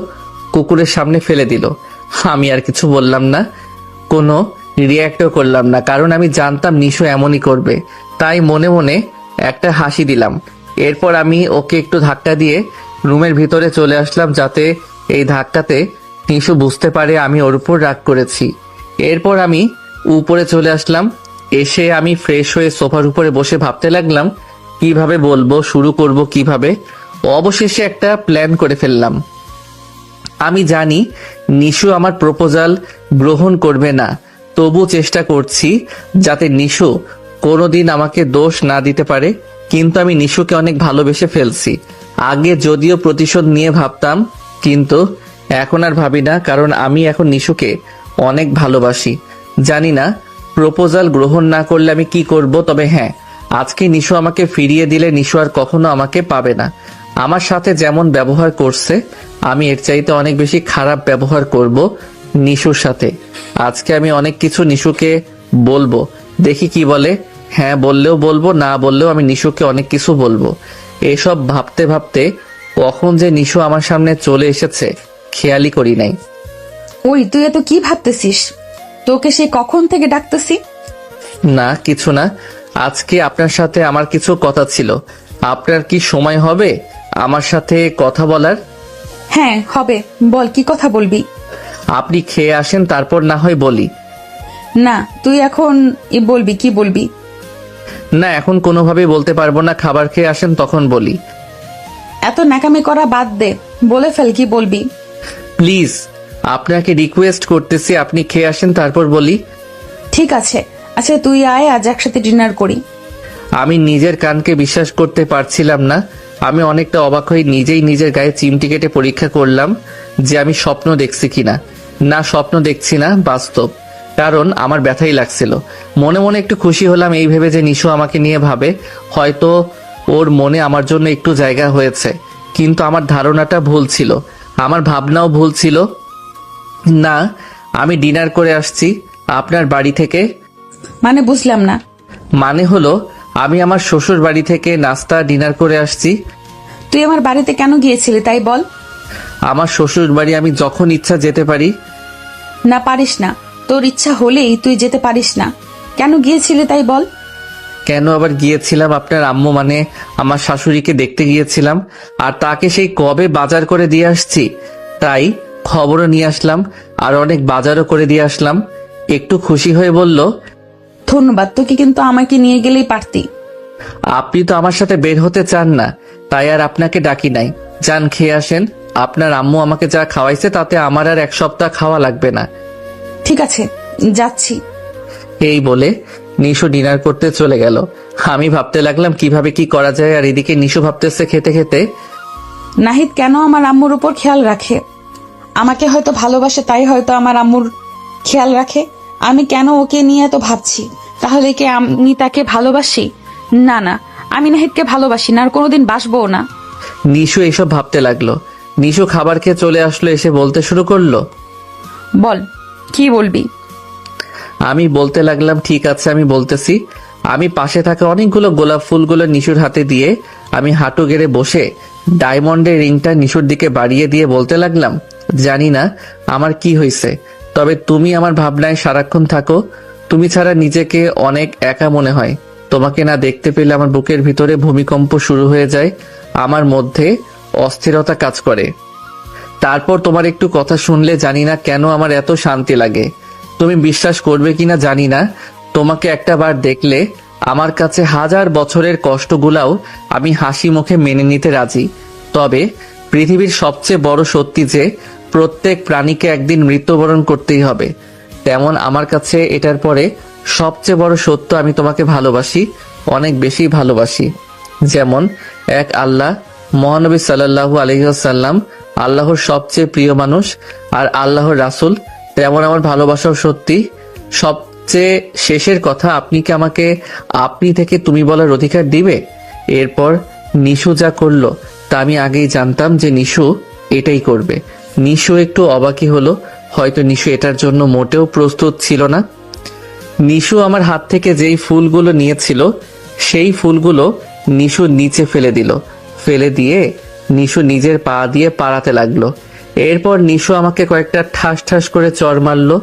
কুকুরের সামনে ফেলে দিল। আমি আর কিছু বললাম না, কোনো রিয়াক্টও করলাম না, কারণ আমি জানতাম নিশু এমনই করবে। তাই মনে মনে একটা হাসি দিলাম। এরপর আমি ওকে একটু ধাক্কা দিয়ে রুমের ভিতরে চলে আসলাম, যাতে এই ধাক্কাতে নিশু বুঝতে পারে আমি ওর উপর রাগ করেছি। এরপর আমি উপরে চলে আসলাম। এসে আমি ফ্রেশ হয়ে সোফার উপরে বসে ভাবতে লাগলাম কিভাবে বলবো, শুরু করব কিভাবে। অবশেষে একটা প্ল্যান করে ফেললাম। আমি জানি নিশু আমার প্রপোজাল গ্রহণ করবে না, তবু চেষ্টা করছি যাতে নিশু কোনোদিন আমাকে দোষ না দিতে পারে। কিন্তু আমি নিশুকে অনেক ভালোবেসে ফেলছি। আগে যদিও প্রতিশোধ নিয়ে ভাবতাম, কিন্তু এখন আর ভাবি না, কারণ আমি এখন নিশুকে অনেক ভালোবাসি। জানি না প্রপোজাল গ্রহণ না করলে আমি কি করব, তবে হ্যাঁ, আজকে নিশু আমাকে ফিরিয়ে দিলে নিশু আর কখনো আমাকে পাবে না। আমার সাথে যেমন ব্যবহার করছে, আমি এর চাইতে অনেক বেশি খারাপ ব্যবহার করব নিশুর সাথে। আজকে আমি অনেক কিছু নিশুকে বলবো, দেখি কি বলে। হ্যাঁ বললেও বলবো, না বললেও আমি নিশুকে অনেক কিছু বলবো। এসব ভাবতে ভাবতে কখন যে নিশু আমার সামনে চলে এসেছে খেয়ালই করি নাই। ওই তুই এত কি ভাবতেছিস? তোকে সে কখন থেকে ডাকতেছি। না কিছু না, আজকে আপনার সাথে আমার কিছু কথা ছিল। আপনার কি সময় হবে আমার সাথে কথা বলার? হ্যাঁ হবে, বল কি কথা বলবি। আপনি খেয়ে আসেন, তারপর না হয় বলি। না তুই এখন বলবি, কি বলবি? না এখন কোনোভাবেই বলতে পারবো না, খাবার খেয়ে আসেন তখন বলি। এত ন্যাকামি করা বাদ দে, বলে ফেল কি বলবি। প্লিজ আপনাকে রিকোয়েস্ট করতেছি, আপনি খেয়ে আসেন তারপর বলি। ঠিক আছে, আচ্ছা তুই আয়, আজ একসাথে ডিনার করি। আমি নিজের কানকে বিশ্বাস করতে পারছিলাম না। আমি অনেকটা অবাক হয়ে নিজেই নিজের গায়ে চিমটি কেটে পরীক্ষা করলাম যে আমি স্বপ্ন দেখছি কিনা। না, স্বপ্ন দেখছি না, বাস্তব। কারণ আমার ব্যথাই লাগছিল। মনে মনে একটু খুশি হলাম এই ভেবে যে নিশু আমাকে নিয়ে ভাবে, হয়তো ওর মনে আমার জন্য একটু জায়গা হয়েছে। কিন্তু আমার ধারণাটা ভুল ছিল, আমার ভাবনাও ভুল ছিল। না, আমি ডিনার করে আসছি আপনার বাড়ি থেকে। মানে বুঝলাম না। মানে হলো আমি আমার শ্বশুর বাড়ি থেকে নাস্তা ডিনার করে আসছি। তুই আমার বাড়িতে কেন গিয়েছিলি তাই বল। আমার শ্বশুর বাড়ি আমি যখন ইচ্ছা যেতে পারি। না, পারিস না। তোর ইচ্ছা হলেই তুই যেতে পারিস না। কেন গিয়েছিলি তাই বল। কেন আবার গিয়েছিলাম? আপনার আম্মু মানে আমার শাশুড়িকে দেখতে গিয়েছিলাম, আর তাকে সেই কবে বাজার করে দিয়ে আসছি, তাই খবরও নিয়ে আসলাম আর অনেক বাজারও করে দিয়ে আসলাম। একটু খুশি হয়ে বলল, ধন্যবাদ, তোকে কিন্তু আমাকে নিয়ে গেলেই পারতি। আপনি তো আমার সাথে বের হতে চান না, তাই আর আপনাকে ডাকি নাই। যান, খেয়ে আসেন। আপনার আম্মু আমাকে যা খাওয়াইছে তাতে আমার আর 1 সপ্তাহ খাওয়া লাগবে না। ঠিক আছে, যাচ্ছি। এই বলে নিশু ডিনার করতে চলে গেল। আমি ভাবতে লাগলাম কিভাবে কি করা যায়, আর এদিকে নিশু ভাবতেছে খেতে খেতে, নাহিদ কেন আমার আম্মুর উপর খেয়াল রাখে? আমাকে হয়তো ভালোবাসে, তাই হয়তো আমার আম্মুর খেয়াল রাখে। আমি কেন ওকে নিয়ে এত ভাবছি? তাহলে কি আমি তাকে ভালোবাসি? না না, আমি নাহিদকে ভালোবাসি না, আর কোনোদিন বাসবো না। নিশু এসব ভাবতে লাগলো। নিশু খাবার খেয়ে চলে আসলো, এসে বলতে শুরু করলো, বল, কি বলবি? আমি বলতে লাগলাম, ঠিক আছে আমি বলতেছি। আমি পাশে থাকা অনেকগুলো গোলাপ ফুলগুলো নিশুর হাতে দিয়ে আমি হাঁটু গেড়ে বসে ডায়মন্ডের রিংটা নিশুর দিকে বাড়িয়ে দিয়ে বলতে লাগলাম, জানি না আমার কি হয়েছে, তবে তুমি আমার ভাবনায় সারাক্ষণ থাকো। তুমি ছাড়া নিজেকে অনেক একা মনে হয়। তোমাকে না দেখতে পেলে আমার বুকের ভিতরে ভূমিকম্প শুরু হয়ে যায়, আমার মধ্যে অস্থিরতা কাজ করে। তারপর তোমার একটু কথা শুনলে জানি না কেন আমার এত শান্তি লাগে। তুমি বিশ্বাস করবে কিনা জানি না, তোমাকে একটা বার দেখলে আমার কাছে 1000 বছরের কষ্টগুলাও আমি হাসি মুখে মেনে নিতে রাজি। তবে পৃথিবীর সবচেয়ে বড় সত্যি যে প্রত্যেক প্রাণীকে একদিন মৃত্যুবরণ করতেই হবে, তেমন আমার কাছে এটার পরে সবচেয়ে বড় সত্য, আমি তোমাকে ভালোবাসি, অনেক বেশি ভালোবাসি। যেমন এক আল্লাহ, মহানবী সাল্লাল্লাহু আলাইহি ওয়াসাল্লাম আল্লাহর সবচেয়ে প্রিয় মানুষ আর আল্লাহর রাসূল, তেমন আমার ভালোবাসাও সত্যি। সবচেয়ে শেষের কথা, আপনি কি আমাকে আপনি থেকে তুমি বলার অধিকার দিবে? এরপর নিশু যা করলো তা আমি আগেই জানতাম যে নিশু এটাই করবে। নিশু একটু অবাকই হলো, হয়তো নিশু এটার জন্য মোটেও প্রস্তুত ছিল না। নিশু আমার হাত থেকে যেই ফুলগুলো নিয়েছিল সেই ফুলগুলো নিশু নিচে ফেলে দিল। ফেলে দিয়ে নিশু নিজের পা দিয়ে পাড়াতে লাগলো। এরপর নিশু আমাকে কয়েকটা ঠাস ঠাস করে চড় মারলো।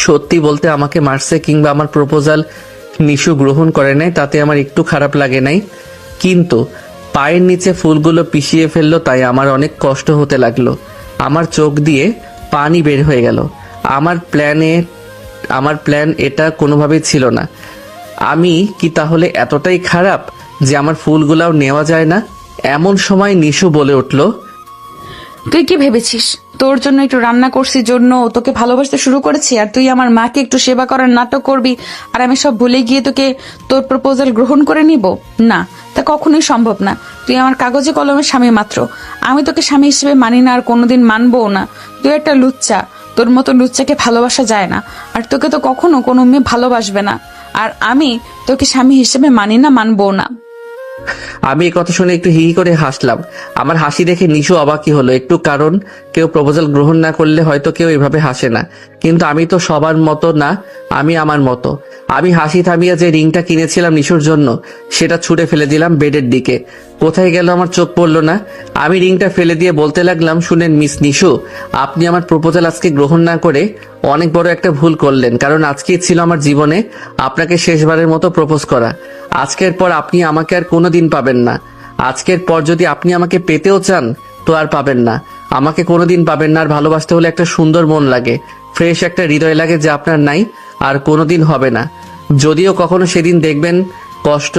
সত্যি বলতে আমাকে মারছে কিংবা আমার প্রপোজাল নিশু গ্রহণ করে নাই তাতে আমার একটু খারাপ লাগে নাই, কিন্তু পায়ের নিচে ফুলগুলো পিষিয়ে ফেললো তাই আমার অনেক কষ্ট হতে লাগলো। আমার চোখ দিয়ে পানি বের হয়ে গেল। আমার প্ল্যান এটা কোনোভাবেই ছিল না। আমি কি তাহলে এতটাই খারাপ যে আমার ফুলগুলাও নেওয়া যায় না? এমন সময় নিশু বলে উঠল, তুই কি ভেবেছিস তোর জন্য একটু রান্না করছি জন্য তোকে ভালোবাসতে শুরু করেছি, আর তুই আমার মাকে একটু সেবা করার নাটক করবি আর আমি সব ভুলে গিয়ে তোকে তোর প্রপোজাল গ্রহণ করে নিব? না, তা কখনোই সম্ভব না। তুই আমার কাগজে কলমের স্বামী মাত্র, আমি তোকে স্বামী হিসেবে মানি না আর কোনোদিন মানবও না। তুই একটা লুচ্চা, তোর মতো লুচ্চাকে ভালোবাসা যায় না, আর তোকে তো কখনো কোনো মেয়ে ভালোবাসবে না, আর আমি তোকে স্বামী হিসেবে মানি না, মানবও না। আমি এই কথা শুনে একটু হি হি করে হাসলাম। আমার হাসি দেখে নিশু অবাকই হলো একটু, কারণ কেউ প্রপোজাল গ্রহণ না করলে হয়তো কেউ এভাবে হাসে না, কিন্তু আমি তো সবার মতো না, আমি আমার মতো। আমি হাসি থামিয়ে যে রিংটা কিনেছিলাম নিশুর জন্য সেটা ছুঁড়ে ফেলে দিলাম বেডের দিকে। কোথায় গেল আমার চোখ পড়লো না। আমি রিংটা ফেলে দিয়ে বলতে লাগলাম, শুনেন মিস নিশু, আপনি আমার প্রপোজাল আজকে গ্রহণ না করে অনেক বড় একটা ভুল করলেন, কারণ আজকেই ছিল আমার জীবনে আপনাকে শেষবারের মতো প্রপোজ করা। আজকের পর আপনি আমাকে আর কোনোদিন পাবেন না। আজকের পর যদি আপনি আমাকে পেতেও চান তো আর পাবেন না, আমাকে কোনোদিন পাবেন না। আর ভালোবাসতে হলে একটা সুন্দর মন লাগে, ফ্রেশ একটা হৃদয় লাগে, যে আপনার নাই আর কোনোদিন হবে না। যদিও কখনো সেদিন দেখবেন কষ্ট,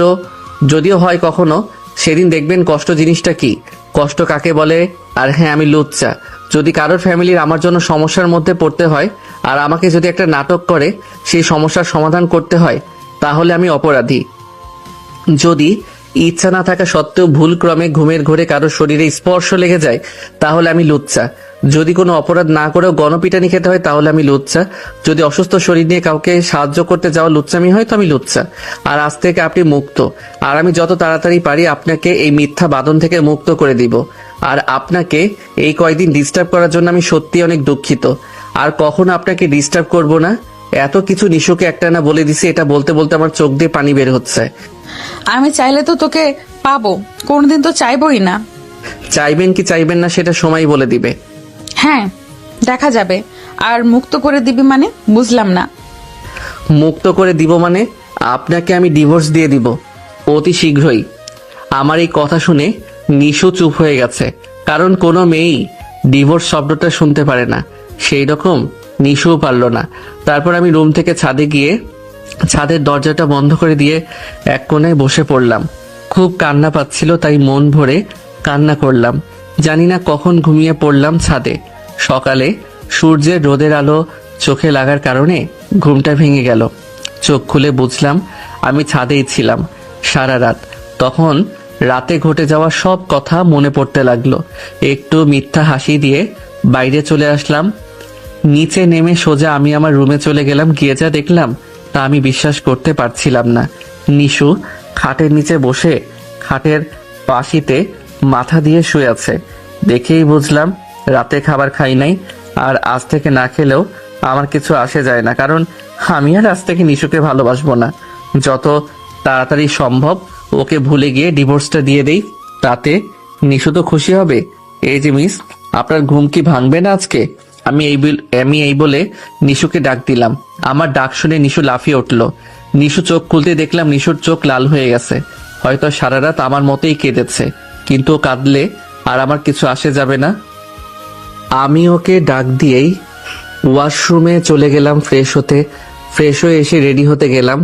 যদিও হয় কখনো সেদিন দেখবেন কষ্ট জিনিসটা কি, কষ্ট কাকে বলে। আর হ্যাঁ, আমি লুচ্চা। যদি কারোর ফ্যামিলির আমার জন্য সমস্যার মধ্যে পড়তে হয় আর আমাকে যদি একটা নাটক করে সেই সমস্যার সমাধান করতে হয়, তাহলে আমি অপরাধী। যদি ইচ্ছা না থাকা সত্ত্বেও ভুল ক্রমে ঘুমের ঘোরে কারো শরীরে স্পর্শ লেগে যায় তাহলে আমি লুচ্চা। যদি কোনো অপরাধ না করেও গণপিটানি খেতে হয় তাহলে আমি লুচ্চা। যদি অসুস্থ শরীর নিয়ে কাউকে সাহায্য করতে যাওয়া লুচ্চামি হয় তো আমি লুচ্চা। আর আজ থেকে আপনি মুক্ত। আর আমি যত তাড়াতাড়ি পারি আপনাকে এই মিথ্যা বাঁধন থেকে মুক্ত করে দিব। আর আপনাকে এই কয়দিন ডিস্টার্ব করার জন্য আমি সত্যি অনেক দুঃখিত। আর কখনো আপনাকে ডিস্টার্ব করব না। এত কিছু নিশুকে একটানা বলে দিছি, এটা বলতে বলতে আমার চোখ দিয়ে পানি বের হচ্ছে। আমি চাইলে তো তোকে পাবো, কোনোদিন তো চাইবই না। চাইবেন কি চাইবেন না সেটা সময় বলে দিবে। হ্যাঁ, দেখা যাবে। আর মুক্ত করে দিবি মানে বুঝলাম না। মুক্ত করে দিব মানে আপনাকে আমি ডিভোর্স দিয়ে দিব অতি শীঘ্রই। আমার এই কথা শুনে নিশু চুপ হয়ে গেছে, কারণ কোনো মেয়েই ডিভোর্স শব্দটা শুনতে পারে না, সেই রকম নিশুও পারল না। তারপর আমি রুম থেকে ছাদে গিয়ে ছাদের দরজাটা বন্ধ করে দিয়ে এক কোণায় বসে পড়লাম। খুব কান্না পাচ্ছিল, তাই মন ভরে কান্না করলাম। জানি না কখন ঘুমিয়ে পড়লাম ছাদে। সকালে সূর্যের রোদের আলো চোখে লাগার কারণে ঘুমটা ভেঙে গেল। চোখ খুলে বুঝলাম আমি ছাদেই ছিলাম সারা রাত। তখন রাতে ঘটে যাওয়া সব কথা মনে পড়তে লাগলো। একটু মিথ্যা হাসি দিয়ে বাইরে চলে আসলাম। নিচে নেমে সোজা আমি আমার রুমে চলে গেলাম। গিয়ে যা দেখলাম তা আমি বিশ্বাস করতে পারছিলাম না। নিশু খাটের নিচে বসে খাটের পাশিতে মাথা দিয়ে শুয়ে আছে। দেখেই বুঝলাম রাতে খাবার খাই নাই। আর আজ থেকে না খেলেও আমার কিছু আসে যায় না, কারণ আমি আর আজ থেকে নিশুকে ভালোবাসবো না। যত তাড়াতাড়ি সম্ভব ওকে ভুলে গিয়ে ডিভোর্সটা দিয়ে দেই, তাতে নিশু তো খুশি হবে। এই যে মিস, আপনার ঘুম কি ভাঙবে না আজকে? আমি এই বলে নিশুকে ডাক দিলাম। আমার ডাক শুনে নিশু লাফিয়ে উঠল। নিশু চোখ খুলতে দেখলাম নিশুর চোখ লাল হয়ে গেছে। হয়তো সারা রাত আমার মতোই কেঁদেছে, কিন্তু ও কাঁদলে আর আমার কিছু আসে যাবে না। আমি ওকে ডাক দিয়েই ওয়াশরুমে চলে গেলাম ফ্রেশ হতে। ফ্রেশ হয়ে এসে রেডি হতে গেলাম।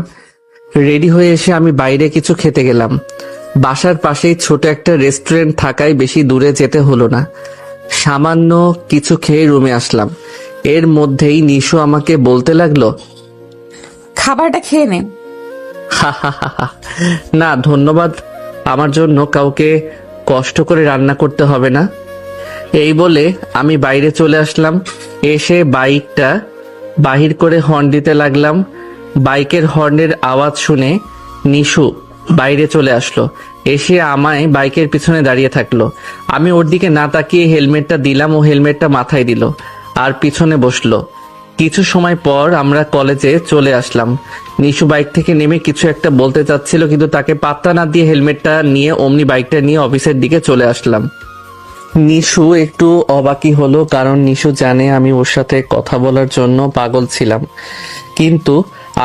রেডি হয়ে এসে আমি বাইরে কিছু খেতে গেলাম। বাসার পাশেই ছোট একটা রেস্টুরেন্ট থাকায় বেশি দূরে যেতে হলো না। সামান্য কিছু খেয়ে রুমে আসলাম। এর মধ্যেই নিশু আমাকে বলতে লাগলো, খাবারটা খেয়ে নে। না ধন্যবাদ, আমার জন্য কাউকে কষ্ট করে রান্না করতে হবে না। এই বলে আমি বাইরে চলে আসলাম। এসে বাইকটা বাহির করে হর্ন দিতে লাগলাম। বাইকের হর্নের আওয়াজ শুনে নিশু বাইরে চলে আসলো। এসে আমায় বাইকের পিছনে দাঁড়িয়ে থাকলো। আমি ওর দিকে না তাকিয়ে হেলমেটটা দিলাম, ও হেলমেটটা মাথায় দিল আর পিছনে বসলো। কিছু সময় পর আমরা কলেজে চলে আসলাম। নিশু বাইক থেকে নেমে কিছু একটা বলতে চাচ্ছিল, কিন্তু তাকে পাত্তা না দিয়ে হেলমেটটা নিয়ে অমনি বাইকটা নিয়ে অফিসের দিকে চলে আসলাম। নিশু একটু অবাকই হলো, কারণ নিশু জানে আমি ওর সাথে কথা বলার জন্য পাগল ছিলাম। কিন্তু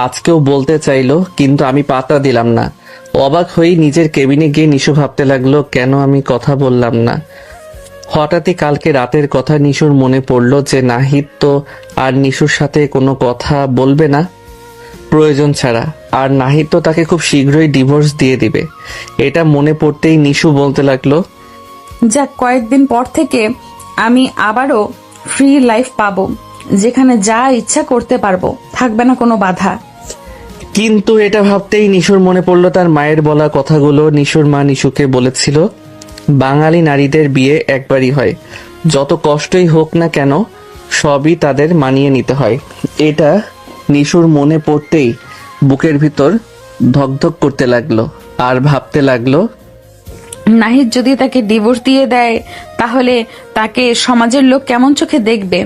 আজকেও বলতে চাইলো, কিন্তু আমি পাত্তা দিলাম না। অবাক হয়ে নিজের কেবিনে গিয়ে নিশু ভাবতে লাগলো কেন আমি কথা বললাম না। হঠাৎই কালকে রাতের কথা নিশুর মনে পড়লো যে নাহিদ তো আর নিশুর সাথে কোনো কথা বলবে না প্রয়োজন ছাড়া, আর নাহিদ তো তাকে খুব শীঘ্রই ডিভোর্স দিয়ে দিবে। এটা মনে পড়তেই নিশু বলতে লাগলো, যাক, কয়েকদিন পর থেকে আমি আবারও ফ্রি লাইফ পাবো, যেখানে যা ইচ্ছা করতে পারবো, থাকবে না কোনো বাধা। কিন্তু এটা ভাবতেই নিশুর মনে পড়লো তার মায়ের বলা কথাগুলো। নিশুর মা নিশুকে বলেছিল, বাঙালি নারীদের বিয়ে একবারই হয়, যত কষ্টই হোক না কেন সবই তাদের মানিয়ে নিতে হয়। এটা নিশুর মনে পড়তেই বুকের ভিতর ধকধক করতে লাগলো আর ভাবতে লাগলো, নাহিদ যদি তাকে ডিভোর্স দিয়ে দেয় তাহলে তাকে সমাজের লোক কেমন চোখে দেখবে?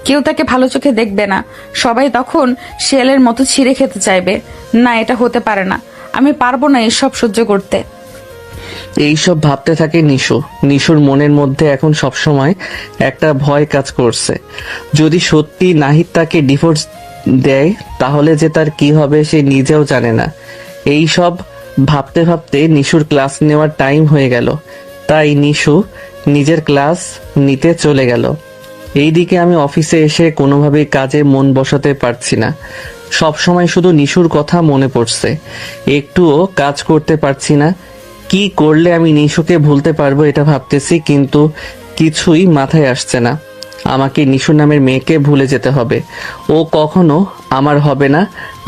কেউ তাকে ভালো চোখে দেখবে না। সবাই তখন শেয়ালের মতো ছিঁড়ে খেতে চাইবে। না, এটা হতে পারে না। আমি পারবো না এসব সহ্য করতে। এইসব ভাবতে থাকে নিশু। নিশুর মনের মধ্যে এখন সবসময় একটা ভয় কাজ করছে। যদি সত্যি নাহিদ তাকে ডিভোর্স দেয় তাহলে যে তার কি হবে সে নিজেও জানে না। এই সব ভাবতে ভাবতে নিশুর ক্লাস নেওয়ার টাইম হয়ে গেল, তাই নিশু নিজের ক্লাস নিতে চলে গেল। এইদিকে আমি অফিসে এসে কোনোভাবেই কাজে মন বসাতে পারছি না। সব সময় শুধু নিশুর কথা মনে পড়ছে, একটুও কাজ করতে পারছি না। কি করলে আমি নিশুকে ভুলতে পারবো এটা ভাবতেছি, কিন্তু কিছুই মাথায় আসছে না। আমাকে নিশু নামের মেয়েকে ভুলে যেতে হবে। ও কখনো আমার হবে না,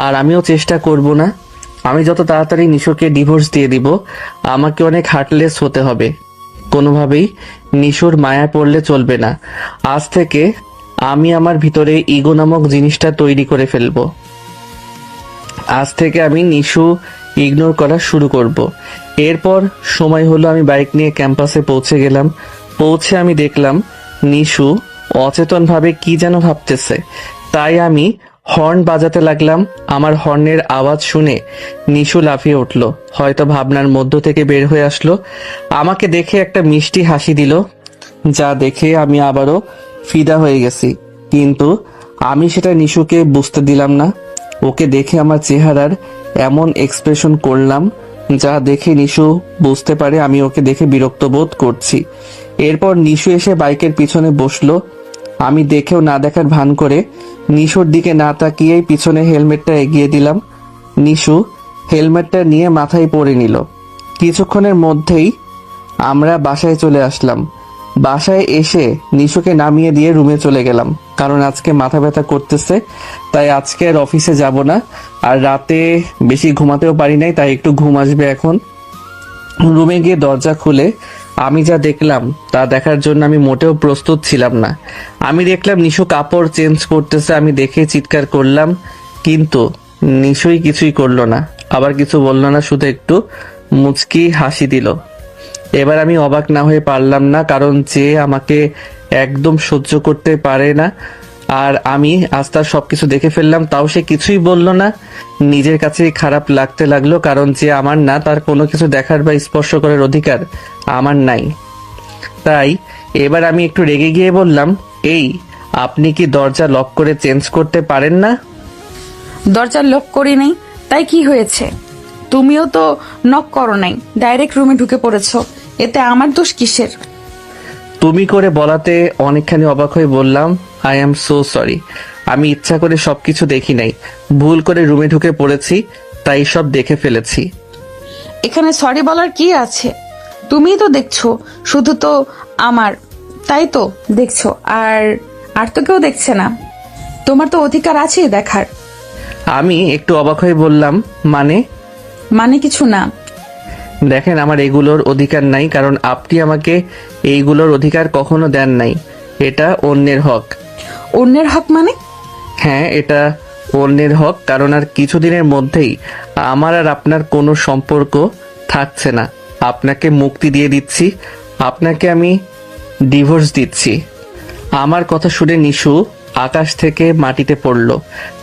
আর আমিও চেষ্টা করব না। আমি যত তাড়াতাড়ি নিশোকে ডিভোর্স দিয়ে দিব, আমাকে অনেক হার্টলেস হতে হবে। কোনোভাবেই নিশোর মায়া পড়লে চলবে না। আজ থেকে আমি আমার ভিতরে ইগো নামক জিনিসটা তৈরি করে ফেলবো। আজ থেকে আমি নিশু ইগনোর করা শুরু করব। এরপর সময় হলো, আমি বাইক নিয়ে ক্যাম্পাসে পৌঁছে গেলাম। পৌঁছে আমি দেখলাম নিশু অচেতনভাবে কি যেন ভাবতেছে। তাই আমি হর্ন বাজাতে লাগলাম। আমার হর্নের আওয়াজ শুনে নিশু লাফিয়ে উঠল, হয়তো ভাবনার মধ্য থেকে বের হয়ে আসলো। আমাকে দেখে একটা মিষ্টি হাসি দিল, যা দেখে আমি আবারও ফিদা হয়ে গেছি। কিন্তু আমি সেটা নিশুকে বুঝতে দিলাম না। ওকে দেখে আমার চেহারার এমন এক্সপ্রেশন করলাম যা দেখে নিশু বুঝতে পারে আমি ওকে দেখে বিরক্ত বোধ করছি। এরপর নিশু এসে বাইকের পিছনে বসলো। আমি দেখেও না দেখার ভান করে নিশুর দিকে না তাকিয়েই পিছনে হেলমেটটা এগিয়ে দিলাম। নিশু হেলমেটটা নিয়ে মাথায় পরে নিল। কিছুক্ষণের মধ্যেই আমরা বাসায় চলে আসলাম। বাসায় এসে নিশুকে নামিয়ে দিয়ে রুমে চলে গেলাম, কারণ আজকে মাথা ব্যথা করতেছে। তাই আজকে আর অফিসে যাব না। আর রাতে বেশি ঘুমাতেও পারি নাই, তাই একটু ঘুম আসবে এখন। রুমে গিয়ে দরজা খুলে আমি যা দেখলাম তা দেখার জন্য আমি মোটেও প্রস্তুত ছিলাম না। আমি দেখলাম নিশু কাপড় চেঞ্জ করতেছে। আমি দেখে চিৎকার করলাম, কিন্তু নিশুই কিছুই করলো না, আবার কিছু বললো না, শুধু একটু মুচকি হাসি দিল। এবার আমি অবাক না হয়ে পারলাম না, কারণ যে আমাকে একদম সহ্য করতে পারে না আর আমি আজ তার সবকিছু দেখে ফেললাম, তাও সে কিছুই বলল না। নিজের কাছেই খারাপ লাগতে লাগলো, কারণ যে আমার না, তার কোনো কিছু দেখার বা স্পর্শ করার অধিকার আমার নাই। তাই এবার আমি একটু রেগে গিয়ে বললাম, এই আপনি কি দরজা লক করে চেঞ্জ করতে পারেন না? দরজা লক করি নাই, তাই কি হয়েছে? তুমিও তো নক করো নাই, ডাইরেক্ট রুমে ঢুকে পড়েছো, এতে আমার দোষ কিসের? তুমি করে বলাতে অনেকখানি অবাক হয়ে বললাম, আই এম সো সরি। আমি ইচ্ছা করে সবকিছু দেখি নাই, ভুল করে রুমে ঢুকে পড়েছি, তাই সব দেখে ফেলেছি। এখানে সরি বলার কি আছে? তুমিই তো দেখছো, শুধু তো আমার, তাই তো দেখছো, আর তো কেউ দেখছে না। তোমার তো অধিকার আছে দেখার। আমি একটু অবাক হয়ে বললাম, মানে কিছু না। দেখেন, আমার এগুলোর অধিকার নাই, কারণ আপনি আমাকে এইগুলোর অধিকার কখনো দেন নাই। এটা অন্যের হক। অন্যের হক মানে? হ্যাঁ, এটা অন্যের হক, কারণ আর কিছুদিনের মধ্যেই আমার আর আপনার কোনো সম্পর্ক থাকছে না। আপনাকে মুক্তি দিয়ে দিচ্ছি, আপনাকে আমি ডিভোর্স দিচ্ছি। আমার কথা শুনে নিশু আকাশ থেকে মাটিতে পড়ল,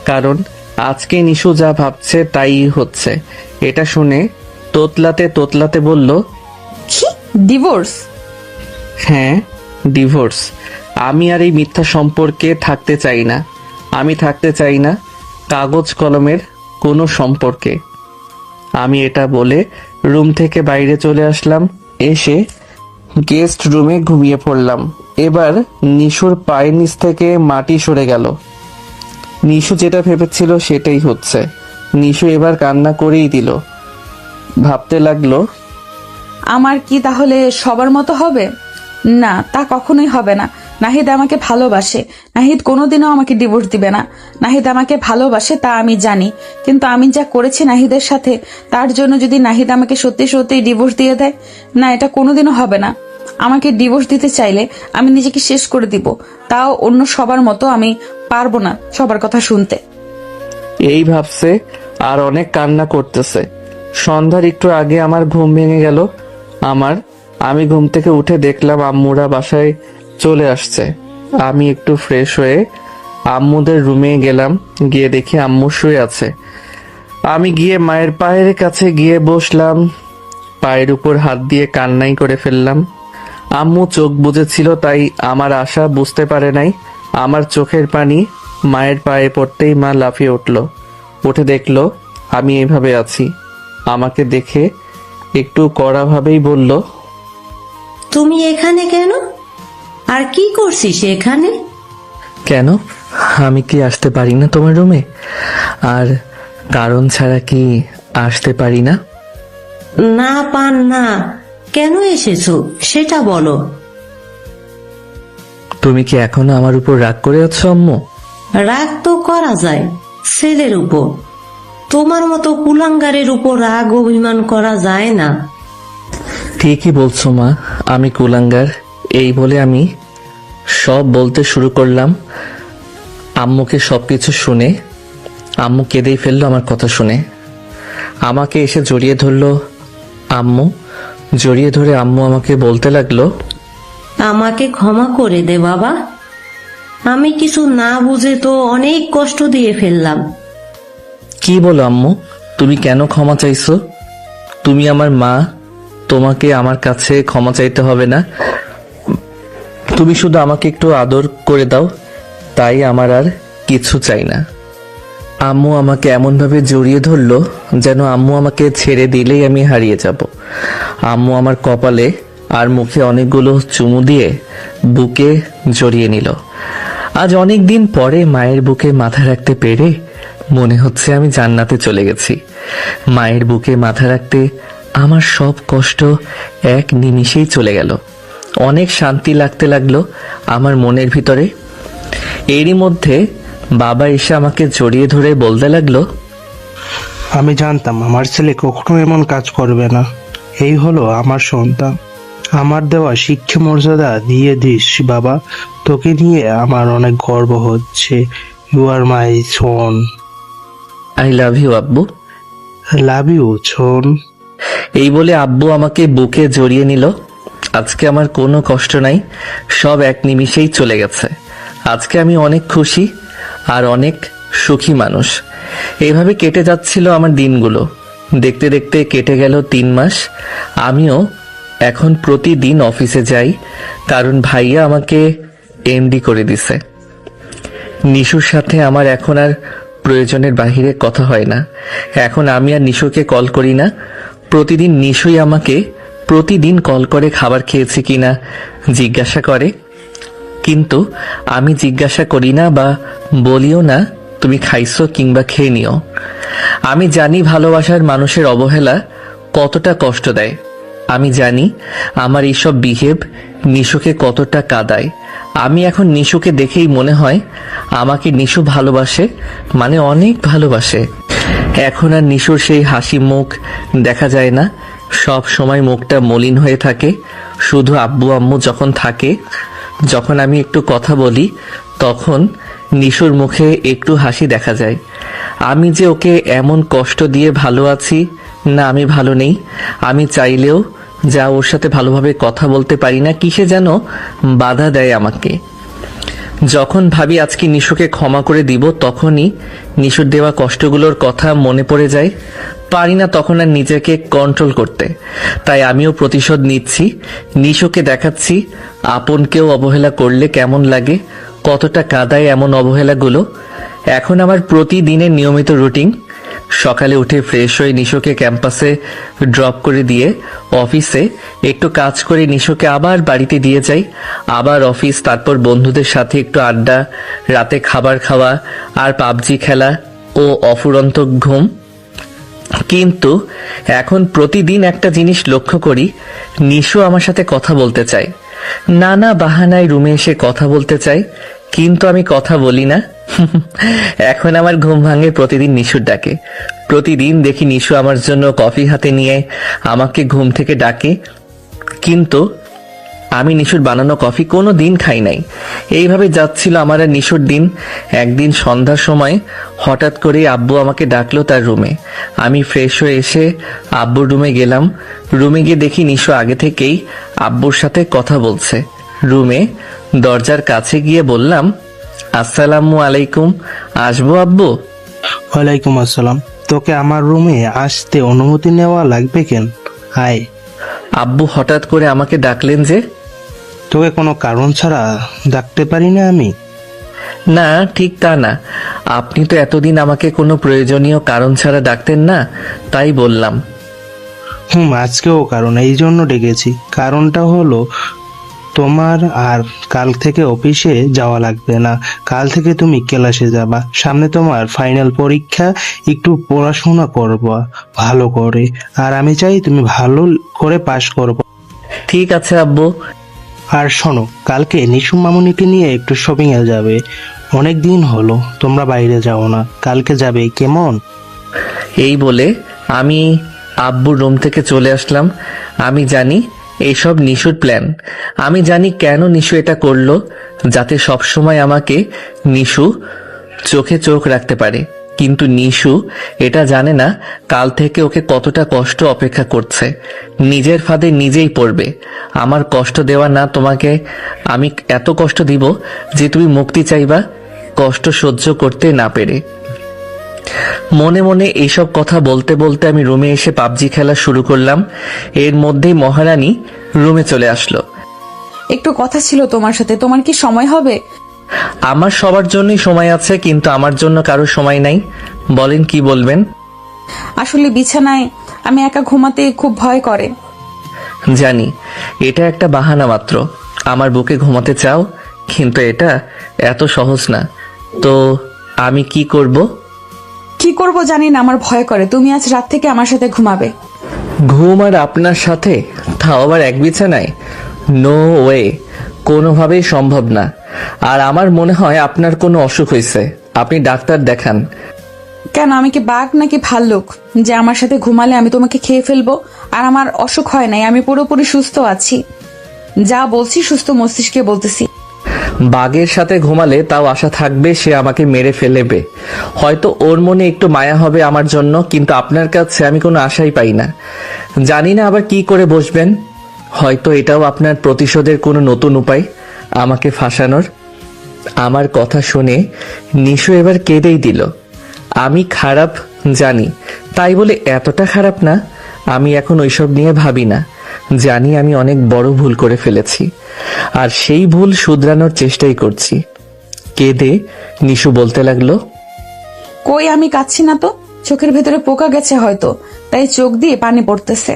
কারণ আজকে নিশু যা ভাবছে তাই হচ্ছে। এটা শুনে তোতলাতে তোতলাতে বলল, কি ডিভোর্স? হ্যাঁ, ডিভোর্স। আমি আর এই মিথ্যা সম্পর্কে থাকতে চাই না। আমি থাকতে চাই না কাগজ কলমের কোনো সম্পর্কে। আমি এটা বলে রুম থেকে বাইরে চলে আসলাম। এসে গেস্ট রুমে ঘুমিয়ে পড়লাম। এবার নিশুর পায়ের নিচ থেকে মাটি সরে গেল। নিশু যেটা ভেবেছিল সেটাই হচ্ছে। নিশু এবার কান্না করেই দিল। ভাবতে লাগলো, আমার কি তাহলে সবার মতো হবে? না, তা কখনোই হবে না। নাহিদ আমাকে ভালোবাসে, নাহিদ কোনোদিনও আমাকে ডিভোর্স দিবে না। নাহিদ আমাকে ভালোবাসে, তা আমি জানি, কিন্তু আমি যা করেছি নাহিদের সাথে, তার জন্য যদি নাহিদ আমাকে সত্যি সত্যি ডিভোর্স দিয়ে দেয়, না, এটা কোনোদিনও হবে না। আমাকে ডিভোর্স দিতে চাইলে আমি নিজেকে শেষ করে দিব, তাও অন্য সবার মতো আমি পারবো না সবার কথা শুনতে। এই ভাবছে আর অনেক কান্না করতেছে। সন্ধ্যার একটু আগে আমার ঘুম ভেঙে গেল। আমি ঘুম থেকে উঠে দেখলাম আম্মুরা বাসায় চলে আসছে। আমি একটু ফ্রেশ হয়ে আম্মুদের রুমে গেলাম। গিয়ে দেখি আম্মু শুয়ে আছে। আমি গিয়ে মায়ের পায়ের কাছে গিয়ে বসলাম, পায়ের উপর হাত দিয়ে কান্নাই করে ফেললাম। আম্মু চোখ বুজেছিল, তাই আমার আশা বুঝতে পারে নাই। আমার চোখের পানি মায়ের পায়ে পড়তেই মা লাফিয়ে উঠল। উঠে দেখলো আমি এইভাবে আছি। আমাকে দেখে একটু কড়াভাবেই বলল, তুমি এখানে কেন? আর কি করছিস এখানে? কেন, আমি কি আসতে পারি না তোমার রুমে? আর কারণ ছাড়া কি আসতে পারি না? না পান না, কেন এসেছো সেটা বলো। তুমি কি এখনো আমার উপর রাগ করে আছো আম্মু? রাগ তো করা যায় ছেলের উপর, তোমার মতো কুলাঙ্গারের উপর রাগ অভিমান করা যায় না। ঠিকই বলছো মা, আমি কুলাঙ্গার। এই বলে আমি সব বলতে শুরু করলাম। আম্মুকে সবকিছু শুনে আম্মু কেঁদেই ফেললো আমার কথা শুনে। আমাকে এসে জড়িয়ে ধরলো আম্মু। জড়িয়ে ধরে আম্মু আমাকে বলতে লাগলো, আমাকে ক্ষমা করে দে বাবা, আমি কিছু না বুঝে তো অনেক কষ্ট দিয়ে ফেললাম। কি বলো আম্মু, তুমি কেন ক্ষমা চাইছো? তুমি আমার মা, তোমাকে আমার কাছে ক্ষমা চাইতে হবে না। তুমি শুধু আমাকে একটু আদর করে দাও, তাই আমার আর কিছু চাই না। আম্মু আমাকে এমনভাবে জড়িয়ে ধরলো যেন আম্মু আমাকে ছেড়ে দিলেই আমি হারিয়ে যাব। আম্মু আমার কপালে আর মুখে অনেকগুলো চুমু দিয়ে বুকে জড়িয়ে নিল। আজ অনেক দিন পরে মায়ের বুকে মাথা রাখতে পেরে মনে হচ্ছে আমি জান্নাতে চলে গেছি। মায়ের বুকে মাথা রাখতে আমার সব কষ্ট এক নিমিষেই চলে গেল। অনেক শান্তি লাগতে লাগলো আমার মনের ভিতরে। এরই মধ্যে বাবা এসে আমাকে জড়িয়ে ধরে বলতে লাগলো, আমি জানতাম আমার ছেলে কখনো এমন কাজ করবে না। এই হলো আমার সন্তান। আমার দেওয়া শিক্ষা মর্যাদা দিয়ে দিস বাবা, তোকে নিয়ে আমার অনেক গর্ব হচ্ছে। You are my son. I love you আব্বু। Love you son. এই বলে আব্বু আমাকে বুকে জড়িয়ে নিল। আজকে আমার কোনো কষ্ট নাই, সব এক নিমিষেই চলে গেছে। আজকে আমি অনেক খুশি আর অনেক সুখী মানুষ। এইভাবে কেটে যাচ্ছিল আমার দিনগুলো। দেখতে দেখতে কেটে গেল 3 মাস। আমিও এখন প্রতিদিন অফিসে যাই, কারণ ভাইয়া আমাকে এমডি করে দিছে। নিশুর সাথে আমার এখন আর প্রয়োজনের বাহিরে কথা হয় না। এখন আমি আর নিশুকে কল করি না। প্রতিদিন নিশুই আমাকে প্রতিদিন কল করে খাবার খেয়েছি কিনা জিজ্ঞাসা করে, কিন্তু আমি জিজ্ঞাসা করি না বা বলিও না তুমি খাইছো কিংবা খেয়ে নিও। আমি জানি ভালোবাসার মানুষের অবহেলা কতটা কষ্ট দেয়। আমি জানি আমার এইসব বিহেভ নিশুকে কতটা কাঁদায়। আমি এখন নিশুকে দেখেই মনে হয় আমাকে নিশু ভালোবাসে, মানে অনেক ভালোবাসে। এখন আর নিশুর সেই হাসি মুখ দেখা যায় না। সব সময় মুখটা মলিন হয়ে থাকে। শুধু আব্বু আম্মু যখন থাকে, যখন আমি একটু কথা বলি, তখন নিশুর মুখে একটু হাসি দেখা যায়। আমি যে ওকে এমন কষ্ট দিয়ে ভালো আছি না, আমি ভালো নেই। আমি চাইলেও যা ওর সাথে ভালোভাবে কথা বলতে পারি না, কিসে যেন বাধা দেয় আমাকে। যখন ভাবি আজকে নিশুকে ক্ষমা করে দিব, তখনই নিশুর দেওয়া কষ্টগুলোর কথা মনে পড়ে যায়। পারি না তখন আর নিজেকে কন্ট্রোল করতে। তাই আমিও প্রতিশোধ নিচ্ছি। নিশুকে দেখাচ্ছি আপনকেও অবহেলা করলে কেমন লাগে, কতটা কাঁদায় এমন অবহেলাগুলো। এখন আমার প্রতিদিনের নিয়মিত রুটিন। সকালে উঠে ফ্রেশ হয়ে নিশুকে ক্যাম্পাসে ড্রপ করে দিয়ে অফিসে একটু কাজ করে নিশুকে আবার বাড়িতে দিয়ে যাই, আবার অফিস, তারপর বন্ধুদের সাথে একটু আড্ডা, রাতে খাবার খাওয়া আর পাবজি খেলা ও অফুরন্ত ঘুম। কিন্তু এখন প্রতিদিন একটা জিনিস লক্ষ্য করি, নিশু আমার সাথে কথা বলতে চায়। নানা বাহানায় রুমে এসে কথা বলতে চায়, কিন্তু আমি কথা বলি না। এখন আমার ঘুম ভাঙে প্রতিদিন নিশুর ডাকে। প্রতিদিন দেখি নিশু আমার জন্য কফি হাতে নিয়ে আমাকে ঘুম থেকে ডাকে, কিন্তু আমি নিশুর বানানো কফি কোনো দিন খাই নাই। এইভাবে যাচ্ছিল আমার আর নিশুর দিন। একদিন সন্ধ্যার সময় হঠাৎ করে আব্বু আমাকে ডাকলো তার রুমে। আমি ফ্রেশ হয়ে এসে আব্বুর রুমে গেলাম। রুমে গিয়ে দেখি নিশু আগে থেকেই আব্বুর সাথে কথা বলছে। রুমে দরজার কাছে গিয়ে বললাম, আসসালামু আলাইকুম, আসবো আব্বু? ওয়ালাইকুম আসসালাম। তোকে আমার রুমে আসতে অনুমতি নেওয়া লাগবে কেন? আয়। আব্বু হঠাৎ করে আমাকে ডাকলেন যে? তোকে কোনো কারণ ছাড়া ডাকতে পারি না আমি? না, ঠিক তা না। আপনি তো এতদিন আমাকে কোনো প্রয়োজনীয় কারণ ছাড়া ডাকতেন না, তাই বললাম। আজকেও কারণ, এই জন্য ডেকেছি। কারণটা হলো তোমার আর কাল থেকে অফিসে যাওয়া লাগবে না। কাল থেকে তুমি ক্লাসে যাবা। সামনে তোমার ফাইনাল পরীক্ষা, একটু পড়াশোনা করবা ভালো করে। আর আমি চাই তুমি ভালো করে পাশ করবো। ঠিক আছে আব্বু। আর শোনো, কালকে নিশু মামুনিকে নিয়ে একটু শপিং এ যাবে। অনেক দিন হলো তোমরা বাইরে যাও না, কালকে যাবে কেমন? এই বলে আমি আব্বুর রুম থেকে চলে আসলাম। আমি জানি এইসব নিশুর প্ল্যান। আমি জানি কেন নিশু এটা করলো, যাতে সবসময় আমাকে নিশু চোখে চোখ রাখতে পারে। কিন্তু নিশু এটা জানে না কাল থেকে ওকে কতটা কষ্ট অপেক্ষা করছে। নিজের ফাঁদে নিজেই পড়বে। আমার কষ্ট দেওয়া না তোমাকে আমি এত কষ্ট দিব যে তুমি মুক্তি চাইবা কষ্ট সহ্য করতে না পেরে। মনে মনে এইসব কথা বলতে বলতে আমি রুমে এসে পাবজি খেলা শুরু করলাম। এর মধ্যেই মহারানী রুমে চলে আসলো। একটু কথা ছিল তোমার সাথে, তোমার কি সময় হবে? আমার সবার জন্যই সময় আছে, কিন্তু আমার জন্য কারো সময় নাই। বলেন কি বলবেন? আসলে বিছানায় আমি একা ঘুমাতে খুব ভয় করে। জানি এটা একটা বাহানা মাত্র। আমার বুকে ঘুমাতে চাও, কিন্তু এটা এত সহজ না। তো আমি কি করব? কি করব জানি না, আমার ভয় করে। তুমি আজ রাত থেকে আমার সাথে ঘুমাবে। ঘুম আর আপনার সাথে, তাও আবার এক বিছানায়? নো ওয়ে, কোনোভাবেই সম্ভব না। আর আমার মনে হয় আপনার কোনো অসুখ হয়েছে, আপনি ডাক্তার দেখান। কেন, আমি কি বাঘ নাকি ভাল্লুক যে আমার সাথে ঘুমালে আমি তোমাকে খেয়ে ফেলবো? আর আমার অসুখ হয় নাই, আমি পুরোপুরি সুস্থ আছি। যা বলছি সুস্থ মস্তিষ্কে বলতেছি। বাঘের সাথে ঘুমালে তাও আশা থাকবে সে আমাকে মেরে ফেলেবে। হয়তো ওর মনে একটু মায়া হবে আমার জন্য, কিন্তু আপনার কাছে আমি কোনো আশাই পাই না। জানি না আবার কি করে বসবেন। হয়তো এটাও আপনার প্রতিশোধের কোনো নতুন উপায় আমাকে ফাঁসানোর। আমার কথা শুনে নিশু এবার কেঁদেই দিল। আমি খারাপ জানি, তাই বলে এতটা খারাপ না। আমি এখন ওইসব নিয়ে ভাবি না। জানি আমি অনেক বড় ভুল করে ফেলেছি, আর সেই ভুল শুধরানোর চেষ্টাই করছি। কেঁদে নিশু বলতে লাগলো, কই, আমি কাচ্ছি না তো। চোখের ভেতরে পোকা গেছে হয়তো, তাই চোখ দিয়ে পানি পড়তেছে।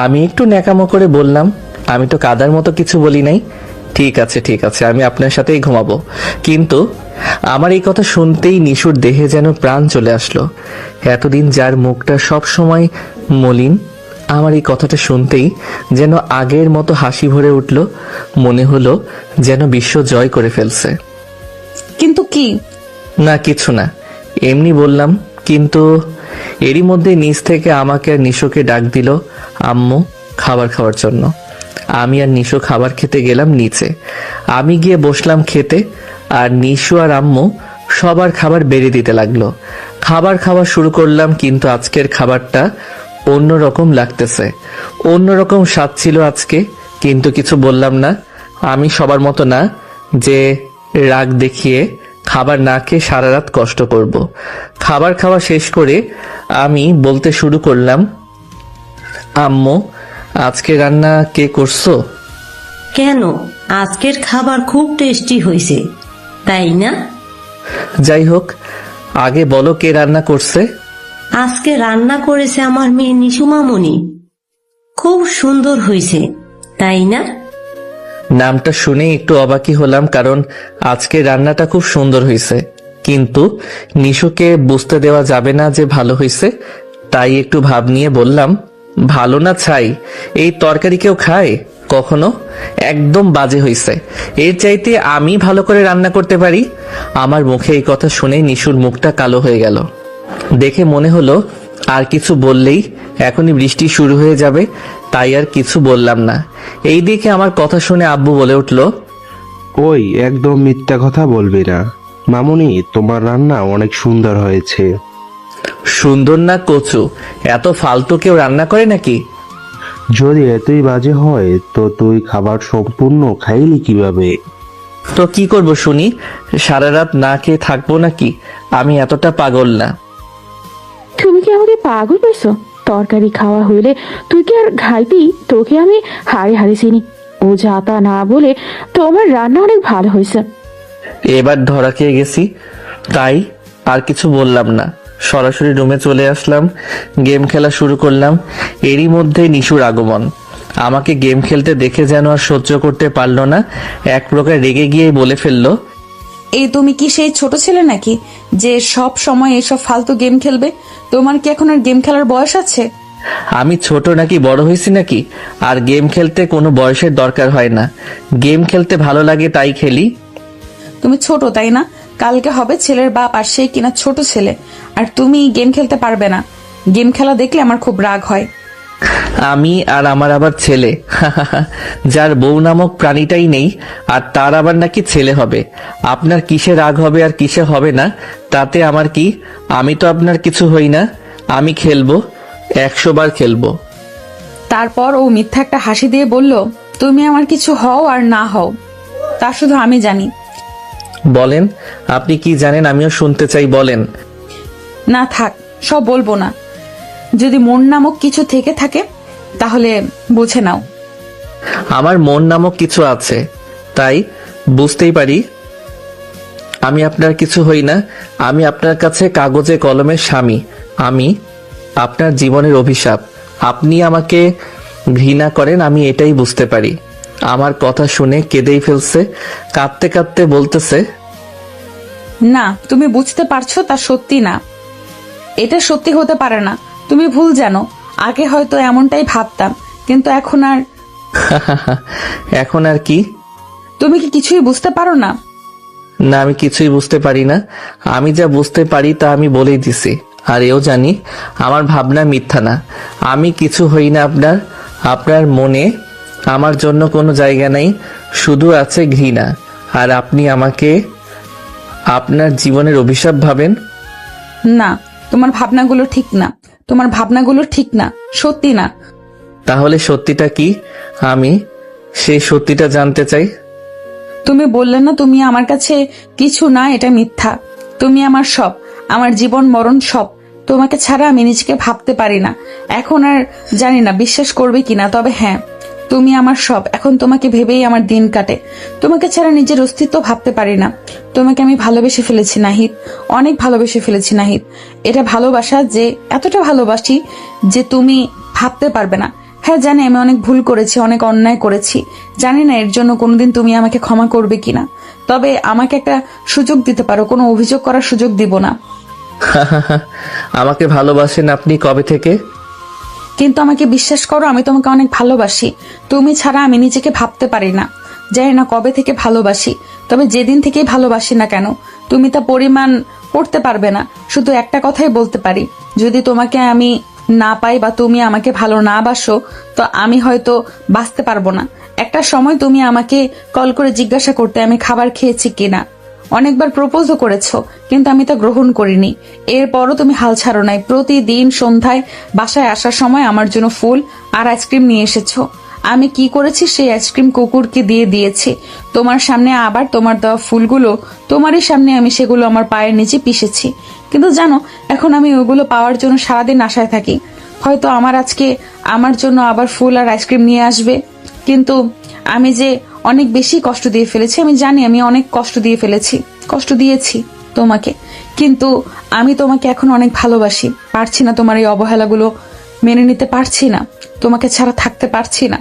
আমি একটু ন্যাকামো করে বললাম, আমি তো কাদার মতো কিছু বলি নাই। ঠিক আছে ঠিক আছে, আমি আপনার সাথেই ঘুমাবো। কিন্তু আমার এই কথা শুনতেই নিশুর দেহে যেন প্রাণ চলে আসলো। এতদিন যার মুখটা সব সময় মলিন, আমার এই কথাটা শুনতেই যেন আগের মতো হাসি ভরে উঠল। মনে হলো যেন বিশ্ব জয় করে ফেলছে। কিন্তু কি? না কিছু না, এমনি বললাম। কিন্তু এরই মধ্যে নিচ থেকে আমাকে আর নিশোকে ডাক দিল আম্মু খাবার খাওয়ার জন্য। আমি আর নিশো খাবার খেতে গেলাম নিচে। আমি গিয়ে বসলাম খেতে, আর নিশো আর আম্মু সবার খাবার বেড়ে দিতে লাগলো। খাবার খাওয়া শুরু করলাম, কিন্তু আজকের খাবারটা অন্যরকম লাগতেছে, অন্যরকম স্বাদ ছিল আজকে। কিন্তু কিছু বললাম না। আমি সবার মতো না যে রাগ দেখিয়ে খাবার না খেয়ে সারা রাত কষ্ট করব। খাবার খাওয়া শেষ করে আমি বলতে শুরু করলাম, আম্মু আজকে রান্না কে করছো? কেন, আজকের খাবার খুব টেস্টি হয়েছে, তাই না? যাই হোক, আগে বলো কে রান্না করছে? আজকে রান্না করেছে আমার মেয়ে নিশু মামনি। খুব সুন্দর হয়েছে, তাই না? নামটা শুনে একটু অবাকই হলাম, কারণ আজকে রান্নাটা খুব সুন্দর হয়েছে। কিন্তু নিশুকে বুঝতে দেওয়া যাবে না যে ভালো হয়েছে, তাই একটু ভাব নিয়ে বললাম, ভালো না ছাই, এই তরকারি কেউ খায় কখনো? একদম বাজে হয়েছে। এর চাইতে আমি ভালো করে রান্না করতে পারি। আমার মুখে এই কথা শুনে নিশুর মুখটা কালো হয়ে গেল। দেখে মনে হলো আর কিছু বললেই এখনই বৃষ্টি শুরু হয়ে যাবে, তাই আর কিছু বললাম না। এই দিকে আমার কথা শুনে আব্বু বলে উঠল, ওই একদম মিথ্যা কথা বলবি না মামুনি, তোমার রান্না অনেক সুন্দর হয়েছে। সুন্দর না কচু, এত ফালতু কেউ রান্না করে নাকি? যদি এতই বাজে হয় তো তুই খাবার সম্পূর্ণ খাইলি কিভাবে? তো কি করব শুনি, সারা রাত না খেয়ে থাকবো নাকি? আমি এতটা পাগল না। তুমি কি আমাকে পাগল পেয়েছো? তরকারি খাওয়া হইলে তুই কি আর খাইতি? তোকে আমি হাড়ে হাড়ে চিনি। ও যা তা না বলে তোমার রান্না অনেক ভালো হয়েছে। এবার ধরা খেয়ে গেছি, তাই আর কিছু বললাম না। সরাসরি রুমে চলে আসলাম, গেম খেলা শুরু করলাম। এরই মধ্যে নিশুর আগমন। আমাকে গেম খেলতে দেখে যেন আর সহ্য করতে পারলো না, এক প্রকার রেগে গিয়ে বলে ফেললো, এই তুমি কি সেই ছোট ছেলে নাকি যে সব সময় এসব ফালতু গেম খেলবে? তোমার কি এখন আর গেম খেলার বয়স আছে? আমি ছোট নাকি বড় হয়েছি নাকি? আর গেম খেলতে কোনো বয়সের দরকার হয় না। গেম খেলতে ভালো লাগে তাই খেলি। তুমি ছোট তাই না? কালকে হবে ছেলের বাপ আর সেই কিনা ছোট ছেলে, আর তুমি গেম খেলতে পারবে না। গেম খেলা দেখলে আমার খুব রাগ হয়। আমি আর আমার আবার ছেলে যার বউ নামক প্রাণীটাই নেই, আর তার আবার নাকি ছেলে হবে। আপনার কিসে রাগ হবে আর কিসে হবে না তাতে আমার কি? আমি তো আপনার কিছু হই না। আমি খেলবো, 100 বার খেলবো। তারপর ও মিথ্যা একটা হাসি দিয়ে বলল, তুমি আমার কিছু হও আর না হও তা শুধু আমি জানি। বলেন, আপনি কি জানেন? আমিও শুনতে চাই, বলেন। না থাক, সব বলবো না। যদি মন নামক কিছু থেকে থাকে তাহলে বুঝে নাও। আমার মন নামক কিছু আছে, তাই বুঝতেই পারি আমি আপনার কিছু হই না। আমি আপনার কাছে কাগজে কলমের স্বামী। আমি আপনার জীবনের অভিশাপ। আপনি আমাকে ঘৃণা করেন, আমি এটাই বুঝতে পারি। আমার কথা শুনে কেঁদেই ফেলছে, কাঁদতে কাঁদতে বলতেছে, না, তুমি বুঝতে পারছো তা সত্যি না। এটা সত্যি হতে পারে না। তুমি ভুল জানো। আগে হয়তো এমনটাই ভাবতাম, কিন্তু এখন আর। এখন আর কি? তুমি কি কিছুই বুঝতে পারো না? না, আমি কিছুই বুঝতে পারি না। আমি যা বুঝতে পারি তা আমি বলেই দিছি, আর এও জানি আমার ভাবনা মিথ্যা না। আমি কিছু হই না আপনার। আপনার মনে আমার জন্য কোনো জায়গা নেই, শুধু আছে ঘৃণা। আর আপনি আমাকে আপনার জীবনের অভিশাপ ভাবেন। না, তোমার ভাবনাগুলো ঠিক না। তোমার ভাবনাগুলো ঠিক না, সত্যি না। তাহলে সত্যিটা কি? আমি সেই সত্যিটা জানতে চাই। তুমি বললে না তুমি আমার কাছে কিছু না, এটা মিথ্যা। তুমি আমার সব, আমার জীবন মরণ সব। তোমাকে ছাড়া আমি নিজেকে ভাবতে পারি না। এখন আর জানি না বিশ্বাস করবে কিনা, তবে হ্যাঁ, তুমি আমার সব। এখন তোমাকে ভেবেই আমার দিন কাটে। তোমাকে ছাড়া নিজের অস্তিত্ব ভাবতে পারি না। তোমাকে আমি ভালোবেসে ফেলেছি নাহিদ, অনেক ভালোবেসে ফেলেছি নাহিদ। এটা ভালোবাসা যে এতটা ভালোবাসি যে তুমি ভাবতে পারবে না। হ্যাঁ জানি আমি অনেক ভুল করেছি, অনেক অন্যায় করেছি। জানি না এর জন্য কোনোদিন তুমি আমাকে ক্ষমা করবে কিনা। তবে আমাকে একটা সুযোগ দিতে পারো, কোনো অভিযোগ করার সুযোগ দিব না। আমাকে ভালোবাসেন আপনি কবে থেকে? কিন্তু আমাকে বিশ্বাস করো, আমি তোমাকে অনেক ভালোবাসি। তুমি ছাড়া আমি নিজেকে ভাবতে পারি না। জানি না কবে থেকে ভালোবাসি, তবে যেদিন থেকেই ভালোবাসি না কেন, তুমি তা পরিমাণ করতে পারবে না। শুধু একটা কথাই বলতে পারি, যদি তোমাকে আমি না পাই বা তুমি আমাকে ভালো না বাসো, তো আমি হয়তো বাঁচতে পারবো না। একটা সময় তুমি আমাকে কল করে জিজ্ঞাসা করতে আমি খাবার খেয়েছি কিনা। অনেকবার প্রপোজও করেছো, কিন্তু আমি তা গ্রহণ করিনি। এরপরও তুমি হাল ছাড়ো নাই। প্রতিদিন সন্ধ্যায় বাসায় আসার সময় আমার জন্য ফুল আর আইসক্রিম নিয়ে এসেছো। আমি কি করেছি, সেই আইসক্রিম কুকুরকে দিয়ে দিয়েছি। তোমার সামনে আবার তোমার দেওয়া ফুলগুলো, তোমারই সামনে আমি সেগুলো আমার পায়ের নিচে পিষেছি। কিন্তু জানো, এখন আমি ওগুলো পাওয়ার জন্য সারাদিন আশায় থাকি। হয়তো আজকে আমার জন্য আবার ফুল আর আইসক্রিম নিয়ে আসবে। কিন্তু আমি যে অনেক বেশি কষ্ট দিয়ে ফেলেছি, আমি জানি আমি অনেক কষ্ট দিয়ে ফেলেছি, কষ্ট দিয়েছি তোমাকে। কিন্তু আমি তোমাকে এখন অনেক ভালোবাসি। পারছি না তোমার এই অবহেলাগুলো মেনে নিতে পারছি না। তোমাকে ছাড়া থাকতে পারছি না।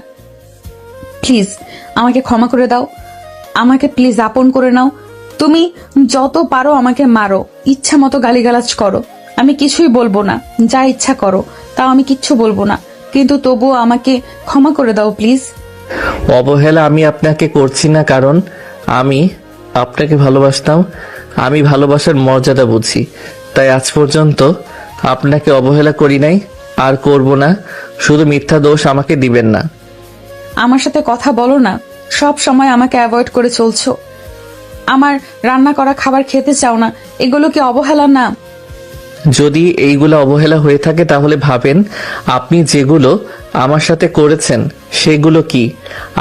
প্লিজ আমাকে ক্ষমা করে দাও। আমাকে প্লিজ আপন করে নাও। তুমি যত পারো আমাকে মারো, ইচ্ছা মতো গালিগালাজ করো, আমি কিছুই বলবো না। যা ইচ্ছা করো, তাও আমি কিচ্ছু বলবো না। কিন্তু তবুও আমাকে ক্ষমা করে দাও প্লিজ। অবহেলা আমি আপনাকে করছি না, কারণ আমি আপনাকে ভালোবাসতাম। আমি ভালোবাসার মর্যাদা বুঝি, তাই আজ পর্যন্ত আপনাকে অবহেলা করি নাই, আর করব না। শুধু মিথ্যা দোষ আমাকে দিবেন না। আমার সাথে কথা বলো না। সব সময় আমাকে অ্যাভয়েড করে চলছো। আমার রান্না করা খাবার খেতে চাও না, এগুলো কি অবহেলা না? যদি এইগুলো অবহেলা হয়ে থাকে তাহলে ভাবেন আপনি যেগুলো আমার সাথে করেছেন সেগুলো কি।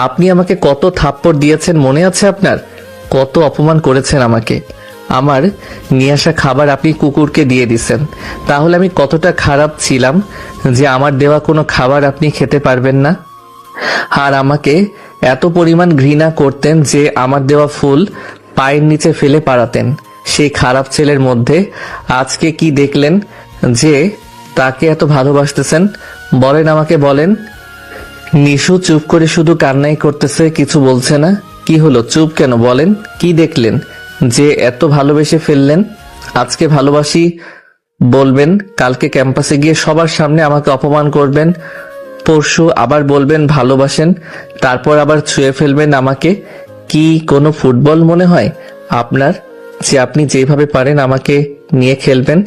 আপনি আমাকে কত থাপ্পড় দিয়েছেন মনে আছে আপনার? কত অপমান করেছেন আমাকে। আমার নিয়ে আসা খাবার আপনি কুকুরকে দিয়ে দিছেন। তাহলে আমি কতটা খারাপ ছিলাম যে আমার দেওয়া কোনো খাবার আপনি খেতে পারবেন না। আর আমাকে এত পরিমাণ ঘৃণা করতেন যে আমার দেওয়া ফুল পায়ের নিচে ফেলে পাড়াতেন। সেই খারাপ ছেলের মধ্যে আজকে কি দেখলেন যে তাকে এত ভালোবাসতেছেন? বলেন, আমাকে বলেন। নিশু চুপ করে শুধু কান্নাই করতেছে, কিছু বলছে না। কি হলো, চুপ কেন? বলেন, কি দেখলেন যে এত ভালোবেসে ফেললেন? আজকে ভালোবাসি বলবেন, কালকে ক্যাম্পাসে গিয়ে সবার সামনে আমাকে অপমান করবেন, পরশু আবার বলবেন ভালোবাসেন, তারপর আবার ছুঁয়ে ফেলবেন আমাকে। কি কোনো ফুটবল মনে হয় আপনার? যে আপনি যেভাবে পারেন আমাকে নিয়ে খেলবেন।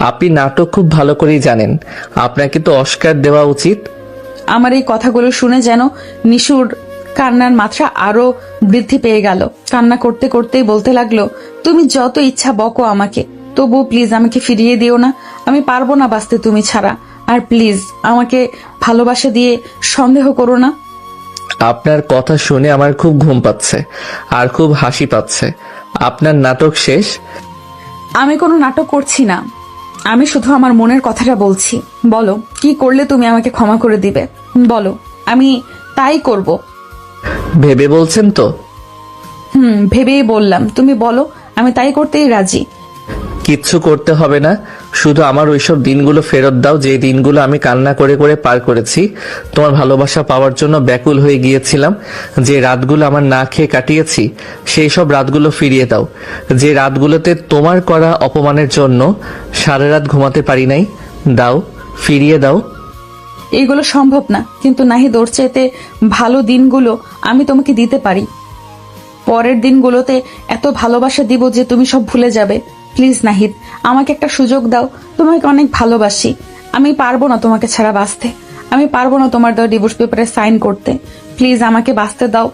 আপনি নাটক খুব ভালো করেই জানেন, আপনাকে তো অস্কার দেওয়া উচিত। আমার এই কথাগুলো শুনে যেন নিশুর কান্নার মাত্রা আরো বৃদ্ধি পেয়ে গেল। কান্না করতে করতেই বলতে লাগলো, তুমি যত ইচ্ছা বকো আমাকে, তবুও প্লিজ আমাকে ফিরিয়ে দিও না। আমি পারবো না বাঁচতে তুমি ছাড়া। আর প্লিজ আমাকে ভালোবাসা দিয়ে সন্দেহ করো না। আপনার কথা শুনে আমার খুব ঘুম পাচ্ছে আর খুব হাসি পাচ্ছে। আপনার নাটক শেষ? আমি কোনো নাটক করছি না, আমি শুধু আমার মনের কথাটা বলছি। বলো কি করলে তুমি আমাকে ক্ষমা করে দিবে, বলো, আমি তাই করব। ভেবে বলছেন তো? ভেবেই বললাম, তুমি বলো, আমি তাই করতেই রাজি। কিচ্ছু করতে হবে না, শুধু আমার ওইসব দিনগুলো ফেরত দাও, যে দিনগুলো আমি কান্না করে করে পার করেছি, তোমার ভালোবাসা পাওয়ার জন্য ব্যাকুল হয়ে গিয়েছিলাম, যে রাতগুলো আমার না খেয়ে কাটিয়েছি সেই সব রাতগুলো ফিরিয়ে দাও। যে রাতগুলোতে তোমার করা অপমানের জন্য সারা রাত ঘুমাতে পারি নাই, দাও, ফিরিয়ে দাও। এইগুলো সম্ভব না, কিন্তু নাহিদ ওর চাইতে ভালো দিনগুলো আমি তোমাকে দিতে পারি। পরের দিনগুলোতে এত ভালোবাসা দিব যে তুমি সব ভুলে যাবে। প্লিজ নাহিদ, আমাকে একটা সুযোগ দাও, তোমাকে অনেক ভালোবাসি। আমি পারবো না তোমাকে ছাড়া বাঁচতে, আমি পারবো না তোমার দেওয়া ডিভোর্স পেপারে সাইন করতে। প্লিজ আমাকে বাঁচতে দাও,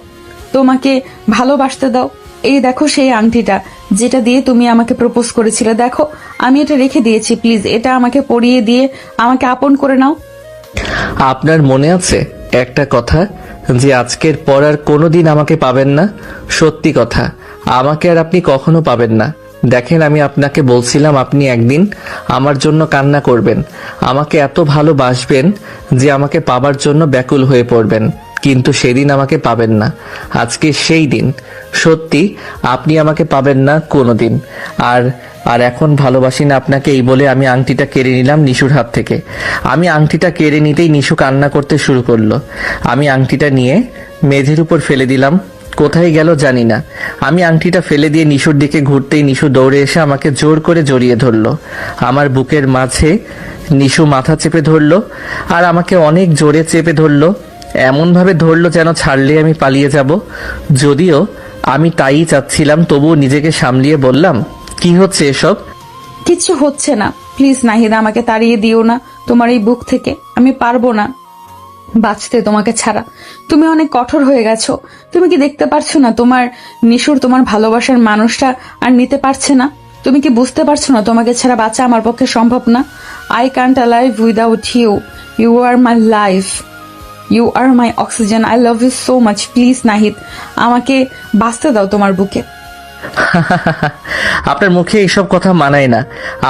তোমাকে ভালোবাসতে দাও। এই দেখো সেই আংটিটা যেটা দিয়ে তুমি আমাকে প্রপোজ করেছিলে, দেখো আমি এটা রেখে দিয়েছি। প্লিজ এটা আমাকে পরিয়ে দিয়ে আমাকে আপন করে নাও। আপনার মনে আছে একটা কথা, যে আজকের পর আর কোনোদিন আমাকে পাবেন না? সত্যি কথা, আমাকে আর আপনি কখনো পাবেন না। দেখেন, আমি আপনাকে বলছিলাম আপনি একদিন আমার জন্য কান্না করবেন, আমাকে এত ভালোবাসবেন যে আমাকে পাবার জন্য ব্যাকুল হয়ে পড়বেন, কিন্তু সেদিন আমাকে পাবেন না। আজকে সেই দিন, সত্যি আপনি আমাকে পাবেন না কোনোদিন। আর এখন ভালোবাসি না আপনাকে এই বলে আমি আংটিটা কেড়ে নিলাম নিশুর হাত থেকে। আমি আংটিটা কেড়ে নিতেই নিশু কান্না করতে শুরু করলো। আমি আংটিটা নিয়ে মেঝের উপর ফেলে দিলাম, কোথায় গেল জানি না। আমি আংটিটা ফেলে দিয়ে নিশুর দিকে ঘুরতেই নিশু দৌড়ে এসে আমাকে জোর করে জড়িয়ে ধরলো। আমার বুকের মাঝে নিশু মাথা চেপে ধরলো আর আমাকে অনেক জোরে চেপে ধরলো, এমন ভাবে ধরলো যেন ছাড়লে আমি পালিয়ে যাব। যদিও আমি তাই চাচ্ছিলাম, তবুও নিজেকে সামলিয়ে বললাম, কি হচ্ছে এসব? কিচ্ছু হচ্ছে না, প্লিজ নাহিদ আমাকে তাড়িয়ে দিও না তোমার এই বুক থেকে। আমি পারবো না বাঁচতে তোমাকে ছাড়া। তুমি অনেক কঠোর হয়ে গেছো। তুমি কি দেখতে পারছো না তোমার নিশুর তোমার ভালোবাসার মানুষটা আর নিতে পারছে না? তুমি কি বুঝতে পারছো না তোমাকে ছাড়া বাঁচা আমার পক্ষে সম্ভব না? I can't alive without you. You are my life, you are my oxygen. I love you so much. Please Nahid আমাকে বাঁচতে দাও তোমার বুকে। আপনার মুখে এইসব কথা মানায় না।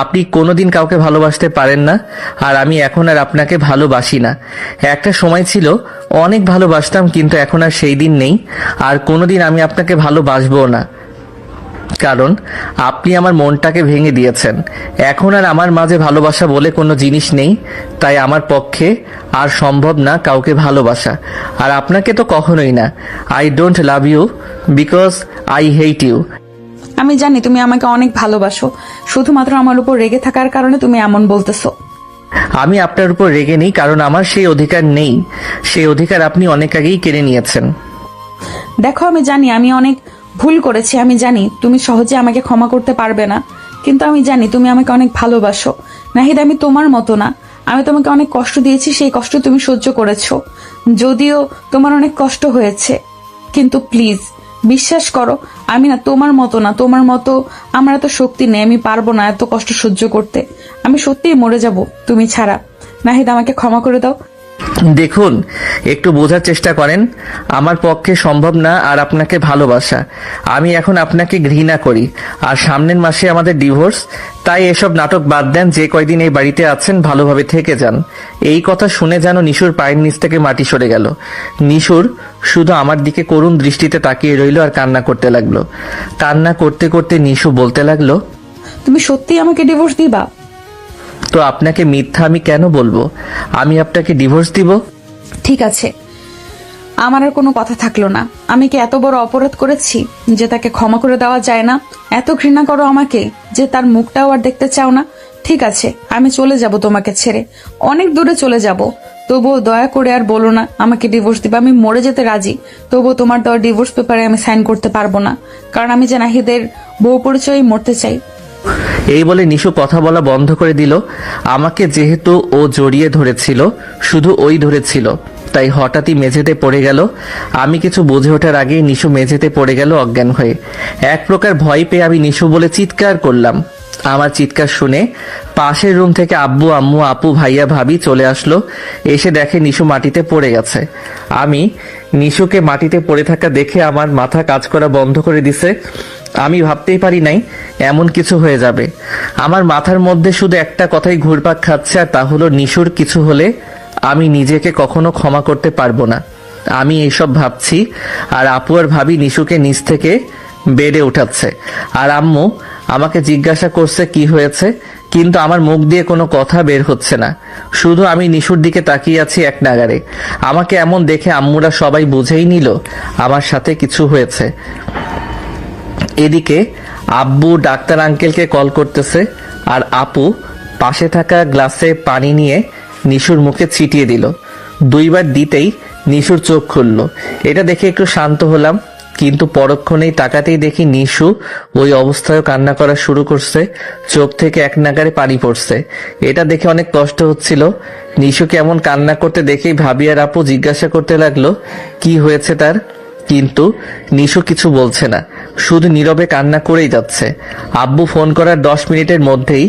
আপনি কোনোদিন কাউকে ভালোবাসতে পারেন না, আর আমি এখন আর আপনাকে ভালোবাসি না। একটা সময় ছিল অনেক ভালোবাসতাম, কিন্তু এখন আর সেই দিন নেই, আর কোনোদিন আমি আপনাকে ভালোবাসবও না, কারণ আপনি আমার মনটাকে ভেঙে দিয়েছেন। এখন আর আমার মাঝে ভালোবাসা বলে কোনো জিনিস নেই, তাই আমার পক্ষে আর সম্ভব না কাউকে ভালোবাসা। আর আপনাকে তো কখনোই না। I don't love you because I hate you. আমি জানি তুমি আমাকে অনেক ভালোবাসো, শুধুমাত্র আমার উপর রেগে থাকার কারণে তুমি এমন বলতেছো। আমি আপনার উপর রেগে নেই, কারণ আমার সেই অধিকার নেই। সেই অধিকার আপনি অনেক আগেই কেড়ে নিয়েছেন। দেখো আমি জানি আমি অনেক ভুল করেছি, আমি জানি তুমি সহজে আমাকে ক্ষমা করতে পারবে না, কিন্তু আমি জানি তুমি আমাকে অনেক ভালোবাসো। নাহিদ, আমি তোমার মতো না। আমি তোমাকে অনেক কষ্ট দিয়েছি, সেই কষ্ট তুমি সহ্য করেছো, যদিও তোমার অনেক কষ্ট হয়েছে, কিন্তু প্লিজ বিশ্বাস করো আমি না তোমার মতো না। তোমার মতো আমার এত শক্তি নেই, আমি পারবো না এত কষ্ট সহ্য করতে। আমি সত্যিই মরে যাব তুমি ছাড়া। নাহিদ আমাকে ক্ষমা করে দাও। দেখুন, একটু বোঝার চেষ্টা করেন, আমার পক্ষে সম্ভব না আর আপনাকে ভালোবাসা। আমি এখন আপনাকে ঘৃণা করি, আর সামনের মাসে আমাদের ডিভোর্স। তাই এসব নাটক বাদ দেন, যে কয়দিন এই বাড়িতে আছেন ভালোভাবে থেকে যান। এই কথা শুনে যেন নিশুর পায়ের নিচ থেকে মাটি সরে গেল। নিশুর শুধু আমার দিকে করুণ দৃষ্টিতে তাকিয়ে রইল আর কান্না করতে লাগলো। কান্না করতে করতে নিশু বলতে লাগলো, তুমি সত্যিই আমাকে ডিভোর্স দিবা? তো আপনাকে মিথ্যা আমি কেন বলবো? আমি আপনাকে ডিভোর্স দিব। ঠিক আছে, আমার আর কোনো কথা থাকলো না। আমি কি এত বড় অপরাধ করেছি যে তাকে ক্ষমা করে দেওয়া যায় না? এত ঘৃণা করো আমাকে যে তার মুখটাও আর দেখতে চাও না? ঠিক আছে, আমি চলে যাব তোমাকে ছেড়ে, অনেক দূরে চলে যাব। তবুও দয়া করে আর বলো না আমাকে ডিভোর্স দিবা। আমি মরে যেতে রাজি, তবুও তোমার দেওয়া ডিভোর্স পেপারে আমি সাইন করতে পারবো না, কারণ আমি যে নাহিদের বউ পরিচয় মরতে চাই। এই বলে নিশু কথা বলা বন্ধ করে দিল। আমাকে যেহেতু ও জড়িয়ে ধরেছিল, শুধু ওই ধরেছিল, তাই হঠাৎই মেঝেতে পড়ে গেল। আমি কিছু বুঝে ওঠার আগেই নিশু মেঝেতে পড়ে গেল অজ্ঞান হয়ে। এক প্রকার ভয় পেয়ে আমি নিশু বলে চিৎকার করলাম। আমার চিৎকার শুনে পাশের রুম থেকে আব্বু, আম্মু, আপু, ভাইয়া, ভাবি চলে আসলো। এসে দেখে নিশু মাটিতে পড়ে গেছে। আমি নিশুকে মাটিতে পড়ে থাকা দেখে আমার মাথা কাজ করা বন্ধ করে দিছে। আমি ভাবতেই পারি নাই এমন কিছু হয়ে যাবে। আমার মাথার মধ্যে শুধু একটা কথাই ঘুরপাক খাচ্ছে, আর তা হলো নিশুর কিছু হলে আমি নিজেকে কখনো ক্ষমা করতে পারবো না। আমি এইসব ভাবছি, আর আপু আর ভাবি নিশুকে নিচ থেকে বেডে উঠাচ্ছে, আর আম্মু আমাকে জিজ্ঞাসা করছে কি হয়েছে, কিন্তু আমার মুখ দিয়ে কোনো কথা বের হচ্ছে না। শুধু আমি নিশুর দিকে তাকিয়ে আছি এক নাগারে। আমাকে এমন দেখে আম্মুরা সবাই বুঝেই নিল আমার সাথে কিছু হয়েছে। এদিকে আব্বু ডাক্তার আঙ্কেলকে কল করতেছে, আর আপু পাশে থাকা গ্লাসে পানি নিয়ে নিশুর মুখে ছিটিয়ে দিল। দুইবার দিতেই নিশুর চোখ খুলল। এটা দেখে একটু শান্ত হলাম, কিন্তু পরক্ষণেই তাকাতেই দেখি নিশু ওই অবস্থায় কান্না করা শুরু করছে। চোখ থেকে এক নাগারে পানি পড়ছে। এটা দেখে অনেক কষ্ট হচ্ছিল। নিশুকে এমন কান্না করতে দেখেই ভাবি আর আপু জিজ্ঞাসা করতে লাগলো কি হয়েছে তার, কিন্তু নিশু কিছু বলছে না, শুধু নীরবে কান্না করেই যাচ্ছে। আব্বু ফোন করার 10 মিনিটের মধ্যেই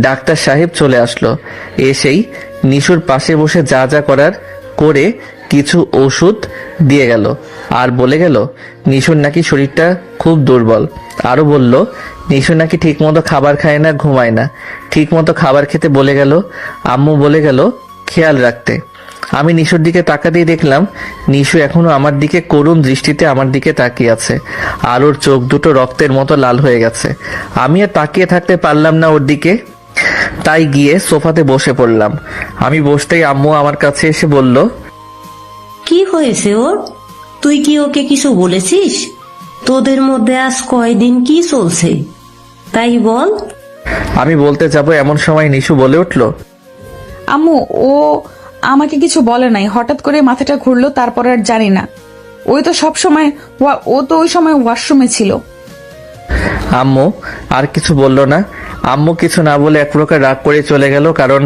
ডাক্তার সাহেব চলে আসলো। এসেই নিশুর পাশে বসে যা যা করার করে কিছু ওষুধ দিয়ে গেল, আর বলে গেল নিশুর নাকি শরীরটা খুব দুর্বল। আরো বলল নিশু নাকি ঠিক মতো খাবার খায় না, ঘুমায় না। ঠিক মতো খাবার খেতে বলে গেল। আম্মু বলে গেল খেয়াল রাখতে। আমি নিশুর দিকে তাকাতেই দেখলাম নিশু এখনো আমার দিকে করুণ দৃষ্টিতে আমার দিকে তাকিয়ে আছে, আর ওর চোখ দুটো রক্তের মতো লাল হয়ে গেছে। আমি আর তাকিয়ে থাকতে পারলাম না ওর দিকে, তাই গিয়ে সোফাতে বসে পড়লাম। আমি বসতেই আম্মু আমার কাছে এসে বলল, কি হয়েছে ওর? তুই কি ওকে কিছু বলেছিস? তোদের মধ্যে আজ কয়দিন কি চলছে তাই বল। আমি বলতে যাব এমন সময় নিশু বলে উঠল, আম্মু, ও আমাকে কিছু বলে নাই, হঠাৎ করে মাথাটা ঘুরলো, তারপর আর জানি না। ও তো ওই সময় ওয়াশরুমে ছিল। আম্মু আর কিছু বলল না। আম্মু কিছু না বলে এক প্রকার রাগ করে চলে গেল, কারণ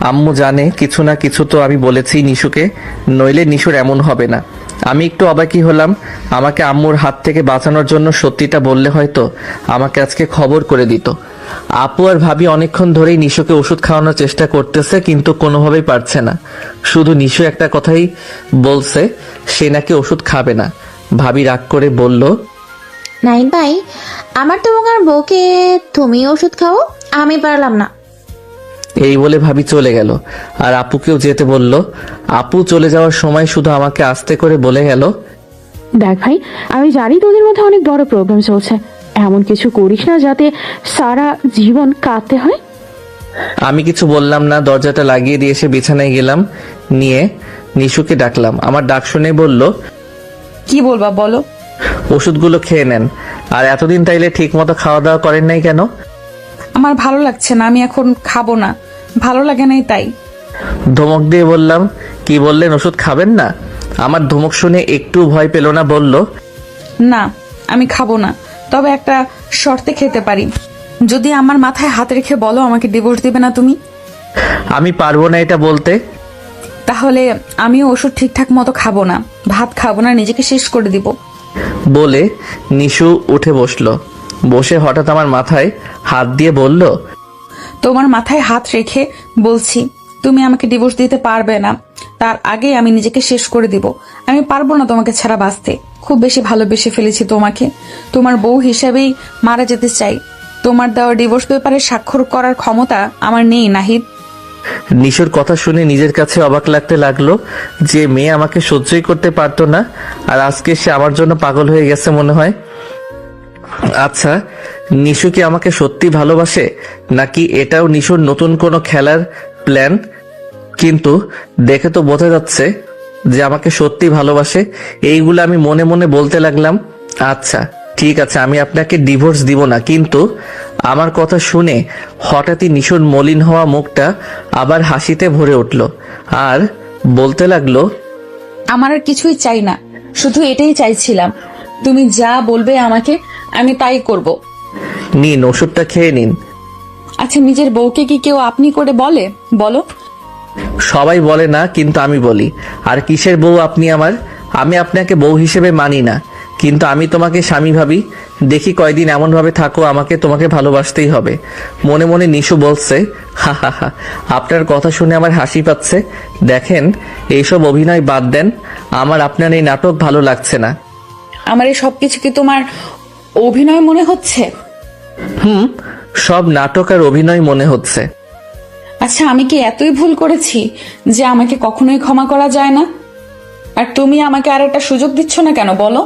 আম্মু জানে কিছু না কিছু তো আমি বলেছি নিশুকে, নইলে নিশুর এমন হবে না। আমি একটু অবাকই হলাম। আমাকে আম্মুর হাত থেকে বাঁচানোর জন্য সত্যিটা বললে হয়তো আমাকে আজকে খবর করে দিত। আপু আর ভাবি অনেকক্ষণ ধরেই নিশুকে ওষুধ খাওয়ানোর চেষ্টা করতেছে, কিন্তু কোনোভাবেই পারছে না। শুধু নিশু একটা কথাই বলছে, সে নাকি ওষুধ খাবে না। ভাবি রাগ করে বলল, নাইন ভাই, আমার তোমার বউকে তুমি ওষুধ খাও, আমি পারলাম না। এই বলে ভাবি চলে গেল, আর আপুকেও যেতে বলল। আপু চলে যাওয়ার সময় শুধু আমাকে আস্তে করে বলে গেল, দেখ ভাই, আমি জানি তোদের মধ্যে অনেক বড় প্রবলেম চলছে, এমন কিছু করিস না যাতে সারা জীবন কাঁদতে হয়। আমি কিছু বললাম না। দরজাটা লাগিয়ে দিয়ে এসে বিছানায় গেলাম, নিয়ে নিশুকে ডাকলাম। আমার ডাক শুনে বলল, কি বলবা বলো। ওষুধগুলো খেয়ে নেন। আর এতদিন তাইলে ঠিক মতো খাওয়া দাওয়া করেন নাই কেন? আমার ভালো লাগছে না, আমি এখন খাবো না, ভালো লাগে নাই তাই। ধমক দিয়ে বললাম, কি বললেন ওষুধ খাবেন না? আমার ধমক শুনে একটু ভয় পেল না, বলল, না আমি খাবো না, তবে একটা শর্তে খেতে পারি। যদি আমার মাথায় হাত রেখে বলো আমাকে ডিভোর্স দিবে না তুমি। আমি পারবো না এটা বলতে। তাহলে আমিও ওষুধ ঠিকঠাক মতো খাবো না, ভাত খাবো না, নিজেকে শেষ করে দিব। বলে নিশু উঠে বসলো। বসে হঠাৎ আমার মাথায় হাত দিয়ে বলল, তোমার মাথায় হাত রেখে বলছি তুমি আমাকে ডিভোর্স দিতে পারবে না, তার আগে আমি নিজেকে শেষ করে দিব। আমি পারবো না তোমাকে ছাড়া বাঁচতে, খুব বেশি ভালোবেসে ফেলেছি তোমাকে, তোমার বউ হিসেবেই মারা যেতে চাই। তোমার দেওয়া ডিভোর্স পেপারে স্বাক্ষর করার ক্ষমতা আমার নেই নাহিদ। নিশুর কথা শুনে নিজের কাছে অবাক লাগতে লাগলো, যে মেয়ে আমাকে সহ্যই করতে পারতো না, আর আজকে সে আমার জন্য পাগল হয়ে গেছে মনে হয়। আচ্ছা, নিশু কি আমাকে সত্যি ভালোবাসে, নাকি এটাও নিশুর নতুন কোনো খেলার প্ল্যান? কিন্তু দেখে তো বোঝা যাচ্ছে যে আমাকে সত্যি ভালোবাসে। এইগুলো আমি মনে মনে বলতে লাগলাম। আচ্ছা ঠিক আছে, আমি আপনাকে ডিভোর্স দিব না, কিন্তু আমার কথা শুনে হঠাৎই নিশুর মলিন হওয়া মুখটা আবার হাসিতে ভরে উঠল, আর বলতে লাগলো, আমার আর কিছুই চাই না, শুধু এটাই চাইছিলাম, তুমি যা বলবে আমাকে আমি তাই করব। নিন, ওষুধটা খেয়ে নিন। আচ্ছা, নিজের বউকে কি কেউ আপনি করে বলে? বলো। সবাই বলে না, কিন্তু আমি বলি। আর কিসের বউ আপনি আমার? আমি আপনাকে বউ হিসেবে মানি না, কিন্তু আমি তোমাকে স্বামী ভাবি। দেখি কয়দিন এমন ভাবে থাকো, আমাকে তোমাকে ভালোবাসতেই হবে। মনে মনে নিশু বলছে, হা হা হা, আপনার কথা শুনে আমার হাসি পাচ্ছে। দেখেন, এইসব অভিনয় বাদ দেন, আমার আপনার এই নাটক ভালো লাগছে না। আমার এই সবকিছু কি তোমার অভিনয় মনে হচ্ছে? সব নাটক আর অভিনয় মনে হচ্ছে। আচ্ছা, আমি কি এতই ভুল করেছি যে আমাকে কখনোই ক্ষমা করা যায় না? আর তুমি আমাকে আর একটা সুযোগ দিচ্ছ না কেন বলো?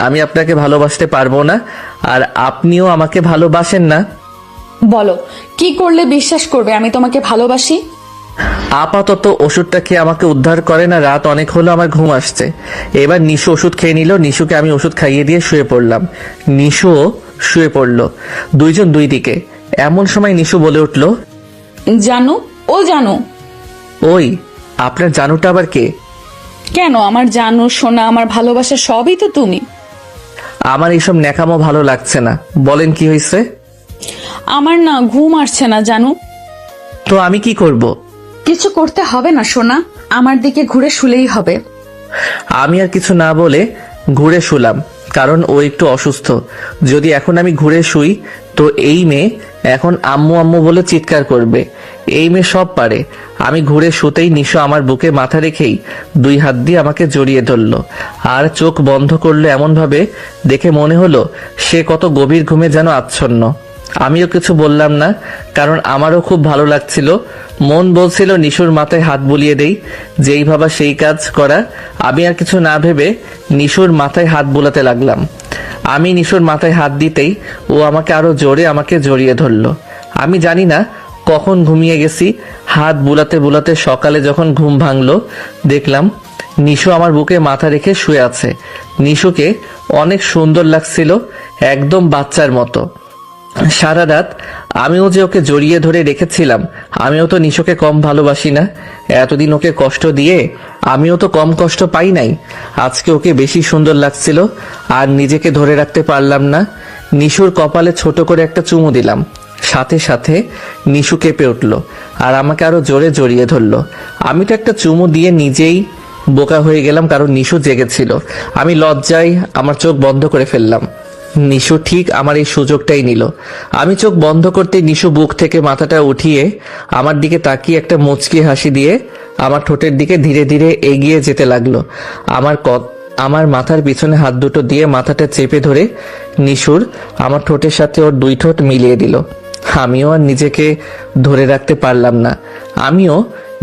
আমি আপনাকে ভালোবাসতে পারবো না, আর আপনিও আমাকে ভালোবাসেন না। বলো, কি করলে বিশ্বাস করবে আমি তোমাকে ভালোবাসি? আপাতত ওষুধটা খেয়ে আমাকে উদ্ধার করে না। রাত অনেক হলো, আমার ঘুম আসছে। এবার নিশু ওষুধ খেয়ে নিল। নিশুকে আমি ওষুধ খাইয়ে দিয়ে শুয়ে পড়লাম। নিশুও শুয়ে পড়লো। দুইজন দুই দিকে। এমন সময় নিশু বলে উঠল, জানু, ও জানু। ওই, আপনার জানুটা আবার কে? কেন, আমার জানু, সোনা, আমার ভালোবাসা সবই তো তুমি। আমার এইসব ন্যাকামো ভালো লাগছে না। বলেন কি হয়েছে? আমার না ঘুম আসছে না জানু। তো আমি কি করব? কিছু করতে হবে না সোনা, আমার দিকে ঘুরে শুলেই হবে। আমি আর কিছু না বলে ঘুরে শুলাম, কারণ ও একটু অসুস্থ। যদি এখন আমি ঘুরে শুই তো এই মেয়ে এখন আম্মু আম্মু বলে চিৎকার করবে। এই মেয়ে সব পারে। আমি ঘুরে শুতেই নিশো আমার বুকে মাথা রেখেই দুই হাত দিয়ে আমাকে জড়িয়ে ধরলো আর চোখ বন্ধ করলো এমন ভাবে দেখে মনে হলো সে কত গভীর ঘুমে যেন আচ্ছন্ন। আমিও কিছু বললাম না, কারণ আমারও খুব ভালো লাগছিল। মন বলছিল নিশুর মাথায় হাত বুলিয়ে দেই, যেই ভাবা সেই কাজ করা। আমি আর কিছু না ভেবে নিশুর মাথায় হাত বুলাতে লাগলাম। আমি নিশুর মাথায় হাত দিতেই ও আমাকে আরো জোরে আমাকে জড়িয়ে ধরলো। আমি জানি না কখন ঘুমিয়ে গেছি। হাত বুলাতে বুলাতে সকালে যখন ঘুম ভাঙলো, দেখলাম নিশু আমার বুকে মাথা রেখে শুয়ে আছে। নিশুকে অনেক সুন্দর লাগছিল, একদম বাচ্চার মতো। সারা রাত আমিও যে ওকে জড়িয়ে ধরে রেখেছিলাম, আমিও তো নিশুকে কম ভালোবাসি না। এতদিন ওকে কষ্ট দিয়ে আমিও তো কম কষ্ট পাই নাই। আজকে ওকে বেশি সুন্দর লাগছিল আর নিজেকে ধরে রাখতে পারলাম না। নিশুর কপালে ছোট করে একটা চুমু দিলাম। সাথে সাথে নিশু কেঁপে উঠল আর আমাকে আরো জোরে জড়িয়ে ধরলো। আমি তো একটা চুমু দিয়ে নিজেই বোকা হয়ে গেলাম, কারণ নিশু জেগেছিল। আমি লজ্জায় আমার চোখ বন্ধ করে ফেললাম। নিশু ঠিক আমার এই সুযোগটাই নিল। আমি চোখ বন্ধ করতে নিশু বুক থেকে মাথাটা উঠিয়ে আমার দিকে তাকিয়ে একটা মুচকি হাসি দিয়ে আমার ঠোঁটের দিকে ধীরে ধীরে এগিয়ে যেতে লাগলো। আমার মাথার পিছনে হাত দুটো দিয়ে মাথাটা চেপে ধরে নিশুর আমার ঠোঁটের সাথে ওর দুই ঠোঁট মিলিয়ে দিল। আমিও আর নিজেকে ধরে রাখতে পারলাম না। আমিও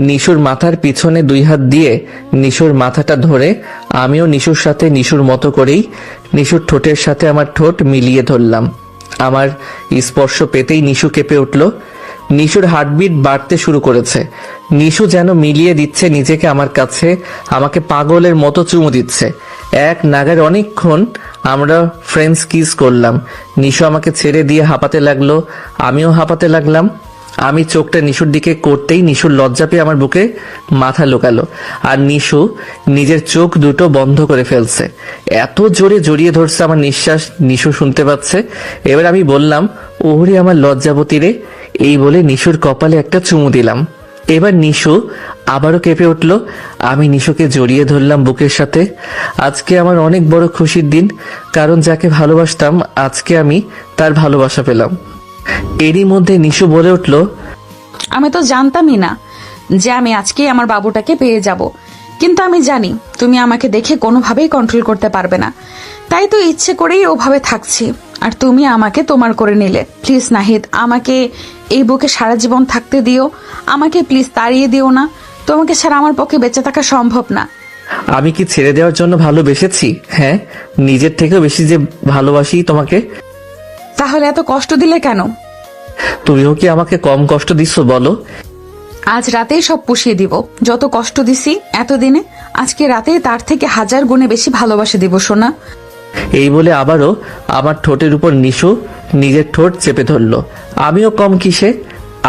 নিশুর মাথার পিছনে দুই হাত দিয়ে নিশুর মাথাটা ধরে আমিও নিশুর সাথে নিশুর মতো করেই নিশুর ঠোঁটের সাথে আমার ঠোঁট মিলিয়ে ধরলাম। আমার স্পর্শ পেতেই নিশু কেঁপে উঠল। নিশুর হার্টবিট বাড়তে শুরু করেছে। নিশু যেন মিলিয়ে দিচ্ছে নিজেকে আমার কাছে, আমাকে পাগলের মতো চুমু দিচ্ছে। এক নাগারে অনেকক্ষণ আমরা ফ্রেন্ডস কিস করলাম। নিশু আমাকে ছেড়ে দিয়ে হাঁপাতে লাগলো, আমিও হাঁপাতে লাগলাম। আমি চোখটা নিশুর দিকে করতেই নিশুর লজ্জা পেয়ে আমার বুকে মাথা লুকালো আর নিশু নিজের চোখ দুটো বন্ধ করে ফেলছে। এত জোরে জড়িয়ে ধরছে আমার নিঃশ্বাস নিশু শুনতে পাচ্ছে। এবার আমি বললাম, ওরে আমার লজ্জাবতী রে। এই বলে নিশুর কপালে একটা চুমু দিলাম। এবার নিশু আবারও কেঁপে উঠল। আমি নিশুকে জড়িয়ে ধরলাম বুকের সাথে। আজকে আমার অনেক বড় খুশির দিন, কারণ যাকে ভালোবাসতাম আজকে আমি তার ভালোবাসা পেলাম। এরই মধ্যে নিশু বলে উঠল, আমি তো জানতামই না যে আমি আজকে আমার বাবুটাকে পেয়ে যাব, কিন্তু আমি জানি তুমি আমাকে দেখে কোনোভাবেই কন্ট্রোল করতে পারবে না, তাই তো ইচ্ছে করেই ওভাবে থাকছি। আর তুমি আমাকে তোমার করে নিলে। প্লিজ নাহিদ, আমাকে এই বুকে সারা জীবন থাকতে দিও। আমাকে প্লিজ তাড়িয়ে দিও না। তোমাকে ছাড়া আমার পক্ষে বেঁচে থাকা সম্ভব না। আমি কি ছেড়ে দেওয়ার জন্য ভালোবেসেছি? হ্যাঁ, নিজের থেকেও বেশি যে ভালোবাসি তোমাকে। তাহলে এত কষ্ট দিলে কেন? তুমিও কি আমাকে কম কষ্ট দিচ্ছ বলো? আজ রাতেই সব পুষিয়ে দিব। যত কষ্ট দিছি এতদিনে, আজকে রাতে তার থেকে 1000 গুণে বেশি ভালোবাসা দিব সোনা। এই বলে আবারও আমার ঠোঁটের উপর নিশু নিজের ঠোঁট চেপে ধরলো। আমিও কম কিসে,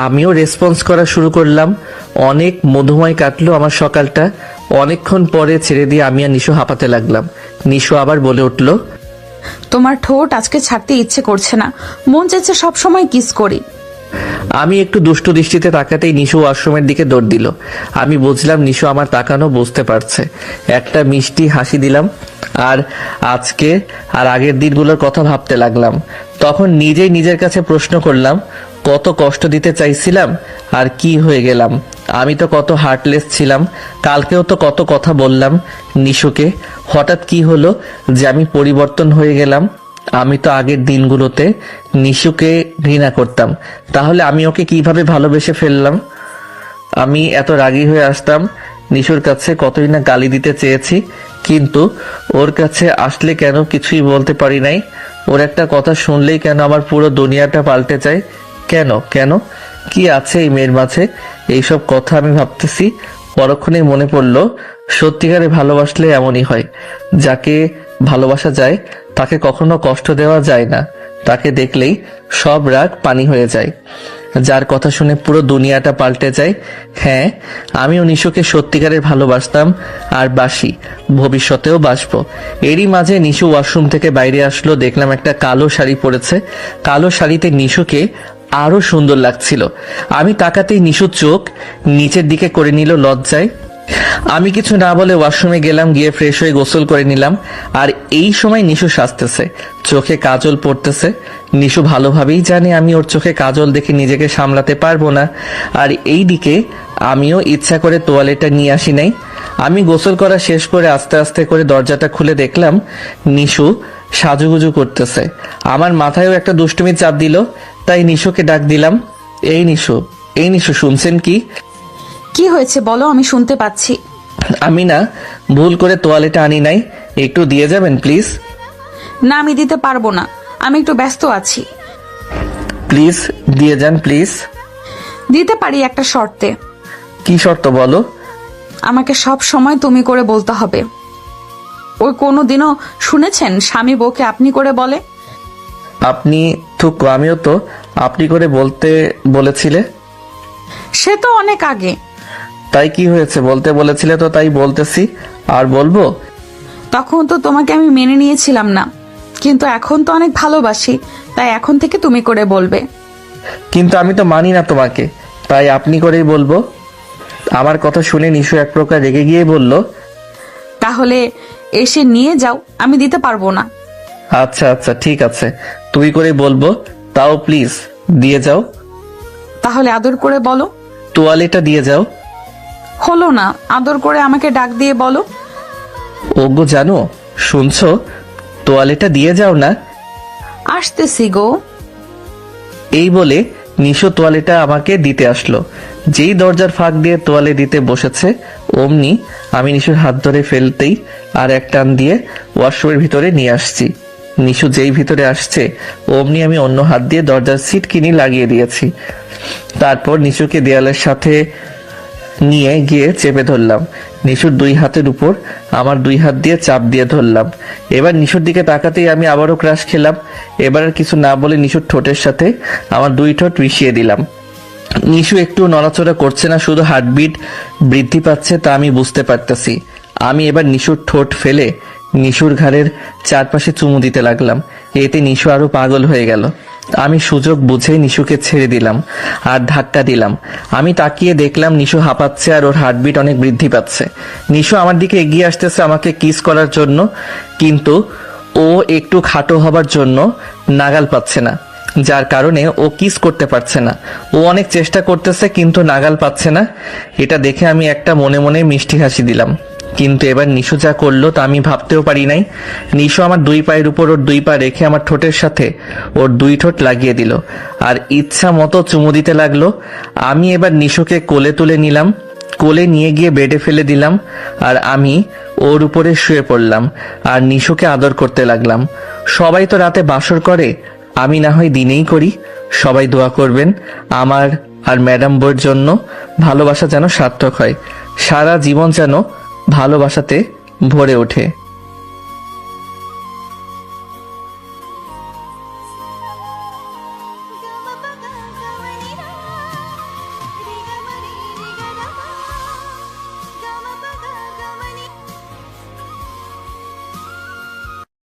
আমিও রেসপন্স করা শুরু করলাম। অনেক মধুময় কাটলো আমার সকালটা। অনেকক্ষণ পরে ছেড়ে দিয়ে আমি আর নিশু হাঁপাতে লাগলাম। নিশু আবার বলে উঠল, তোমার ঠোঁট আজকে ছাড়তে ইচ্ছে করছে না, মন চাইছে সব সময় কিস করি। আমি একটু দুষ্টু দৃষ্টিতে তাকাতেই নিশু ওয়াশরুমের দিকে দৌড় দিল। আমি বুঝলাম নিশু আমার তাকানো বুঝতে পারছে। একটা মিষ্টি হাসি দিলাম আর আজকে আর আগের দিনগুলোর কথা ভাবতে লাগলাম। তখন নিজেই নিজের কাছে প্রশ্ন করলাম, কত কষ্ট দিতে চাইছিলাম আর কি হয়ে গেলাম। আমি তো কত হার্টলেস ছিলাম, কালকেও তো কত কথা বললাম নিশুকে। হঠাৎ কি হলো যে আমি পরিবর্তন হয়ে গেলাম? আমি তো আগের দিনগুলোতে নিশুকে ঘৃণা করতাম, তাহলে আমি ওকে কিভাবে ভালোবেসে ফেললাম? আমি এত রাগী হয়ে আসতাম নিশুর কাছে, কতই না গালি দিতে চেয়েছি, কিন্তু ওর কাছে আসলে কেন কিছুই বলতে পারি নাই। ওর একটা কথা শুনলেই কেন আমার পুরো দুনিয়াটা পাল্টে যায়? কেন কেন কি আছে এই মেয়ের মাঝে? এইসব কথা আমি ভাবতেছি, পরক্ষণেই মনে পড়লো সত্যিকারে ভালোবাসলে এমনই হয়। যাকে ভালোবাসা যায় তাকে কখনো কষ্ট দেওয়া যায় না, তাকে দেখলেই সব রাগ পানি হয়ে যায়, যার কথা শুনে পুরো দুনিয়াটা পাল্টে যায়। হ্যাঁ, আমিও নিশুকে সত্যিকারের ভালোবাসতাম আর বাসি, ভবিষ্যতেও বাসবো। এরই মাঝে নিশু ওয়াশরুম থেকে বাইরে আসলো, দেখলাম একটা কালো শাড়ি পরেছে। কালো শাড়িতে নিশুকে আরো সুন্দর লাগছিল। আমি তাকাতেই নিশুর চোখ নিচের দিকে করে নিল লজ্জায়। আমি কিছু না বলে ওয়াশরুমে গেলাম, গিয়ে ফ্রেশ হয়ে গোসল করে নিলাম। আর এই সময় নিশু সাজতেছে, চোখে কাজল পড়তেছে। নিশু ভালোভাবেই জানে আমি ওর চোখে কাজল দেখে নিজেকে সামলাতে পারবো না। আর এই দিকে আমিও ইচ্ছা করে তোয়ালেটা নিয়ে আসি নাই। আমি গোসল করা শেষ করে আস্তে আস্তে করে দরজাটা খুলে দেখলাম নিশু সাজুগুজু করতেছে। আমার মাথায়ও একটা দুষ্টুমির চাপ দিল, তাই নিশুকে ডাক দিলাম, এই নিশু, এই নিশু, শুনছেন কি? কি হয়েছে বলো, আমি শুনতে পাচ্ছি। আমি না ভুল করে তোয়ালেটা আনি নাই, একটু দিয়ে যাবেন প্লিজ? না, আমি দিতে পারবো না, আমি একটু ব্যস্ত আছি। প্লিজ দিয়ে যান প্লিজ। দিতে পারি একটা শর্তে। কি শর্ত বলো? আমাকে সব সময় তুমি করে বলতে হবে। ওই কোনোদিনও শুনেছেন স্বামী বউকে আপনি করে বলে? আপনি তো, আমিও তো আপনি করে বলতে বলেছিলে। সে তো অনেক আগে। তাই কি হয়েছে? বলতে বলেছিলে তো, তাই বলতেছি। আর বলবো? তখন তো তোমাকে আমি মেনে নিয়েছিলাম না, কিন্তু এখন তো অনেক ভালোবাসি, তাই এখন থেকে তুমি করে বলবে। কিন্তু আমি তো মানি না তোমাকে, তাই আপনি করেই বলবো। আমার কথা শুনে নিশু এক প্রকার রেগে গিয়ে বলল, তাহলে এসে নিয়ে যাও, আমি দিতে পারবো না। আচ্ছা আচ্ছা ঠিক আছে, তুই করে বলবো, তাও প্লিজ দিয়ে যাও। তাহলে আদর করে বলো। তোয়ালেটা দিয়ে যাও। হলো না, আদর করে আমাকে ডাক দিয়ে বলো। ওগো জানো, শুনছো? তোয়ালেটা দিয়ে যাও না। আসতেছি গো। এই বলে নিশো তোয়ালেটা আমাকে দিতে আসলো। যেই দরজার ফাঁক দিয়ে তোয়ালে দিতে বসেছে, অমনি আমি নিশুর হাত ধরে ফেলতেই আর এক টান দিয়ে ওয়াশরুমের ভিতরে নিয়ে আসছি। নিশু যেই ভিতরে আসছে, অমনি আমি অন্য হাত দিয়ে দরজার সিটকিনি লাগিয়ে দিয়েছি। তারপর নিশুকে দেয়ালের সাথে নিয়ে গিয়ে চেপে ধরলাম। নিশুর দুই হাতের উপর আমার দুই হাত দিয়ে চাপ দিয়ে ধরলাম। এবার নিশুর দিকে তাকাতেই আমি আবারও ক্রাশ খেলাম। এবার আর কিছু না বলে নিশুর ঠোঁটের সাথে আমার দুই ঠোঁট মিশিয়ে দিলাম। নিশু একটু নড়াচড়া করছে না, শুধু হার্টবিট বৃদ্ধি পাচ্ছে, তা আমি বুঝতে পারতেছি। আমি এবার নিশুর ঠোঁট ফেলে নিশুর ঘাড়ের চারপাশে চুমু দিতে লাগলাম। এতে নিশু আরো পাগল হয়ে গেল। আমি সুযোগ বুঝে নিশুকে ছেড়ে দিলাম আর ধাক্কা দিলাম। আমি তাকিয়ে দেখলাম নিশু হাঁপাচ্ছে আর ওর হার্টবিট অনেক বৃদ্ধি পাচ্ছে। নিশু আমার দিকে এগিয়ে আসতেছে আমাকে কিস করার জন্য, কিন্তু ও একটু খাটো হবার জন্য নাগাল পাচ্ছে না, যার কারণে ও কিস করতে পারছে না। ও অনেক চেষ্টা করতেছে কিন্তু নাগাল পাচ্ছে না। এটা দেখে আমি একটা মনে মনে মিষ্টি হাসি দিলাম। কিন্তু এবার নিশু যা করলো তা আমি ভাবতেও পারি নাই। নিশু আমার দুই পায়ের উপর ওর দুই পা রেখে আমার ঠোঁটের সাথে ওর দুই ঠোঁট লাগিয়ে দিল আর ইচ্ছা মতো চুমু দিতে লাগলো। আমি এবার নিশুকে কোলে তুলে নিলাম, কোলে নিয়ে গিয়ে বেডে ফেলে দিলাম আর আমি ওর উপরে শুয়ে পড়লাম আর নিশুকে আদর করতে লাগলাম। সবাই তো রাতে বাসর করে, আমি না হয় দিনেই করি। সবাই দোয়া করবেন আমার আর ম্যাডাম বউয়ের জন্য, ভালোবাসা যেন সার্থক হয়, সারা জীবন যেন ভালোবাসাতে ভরে ওঠে।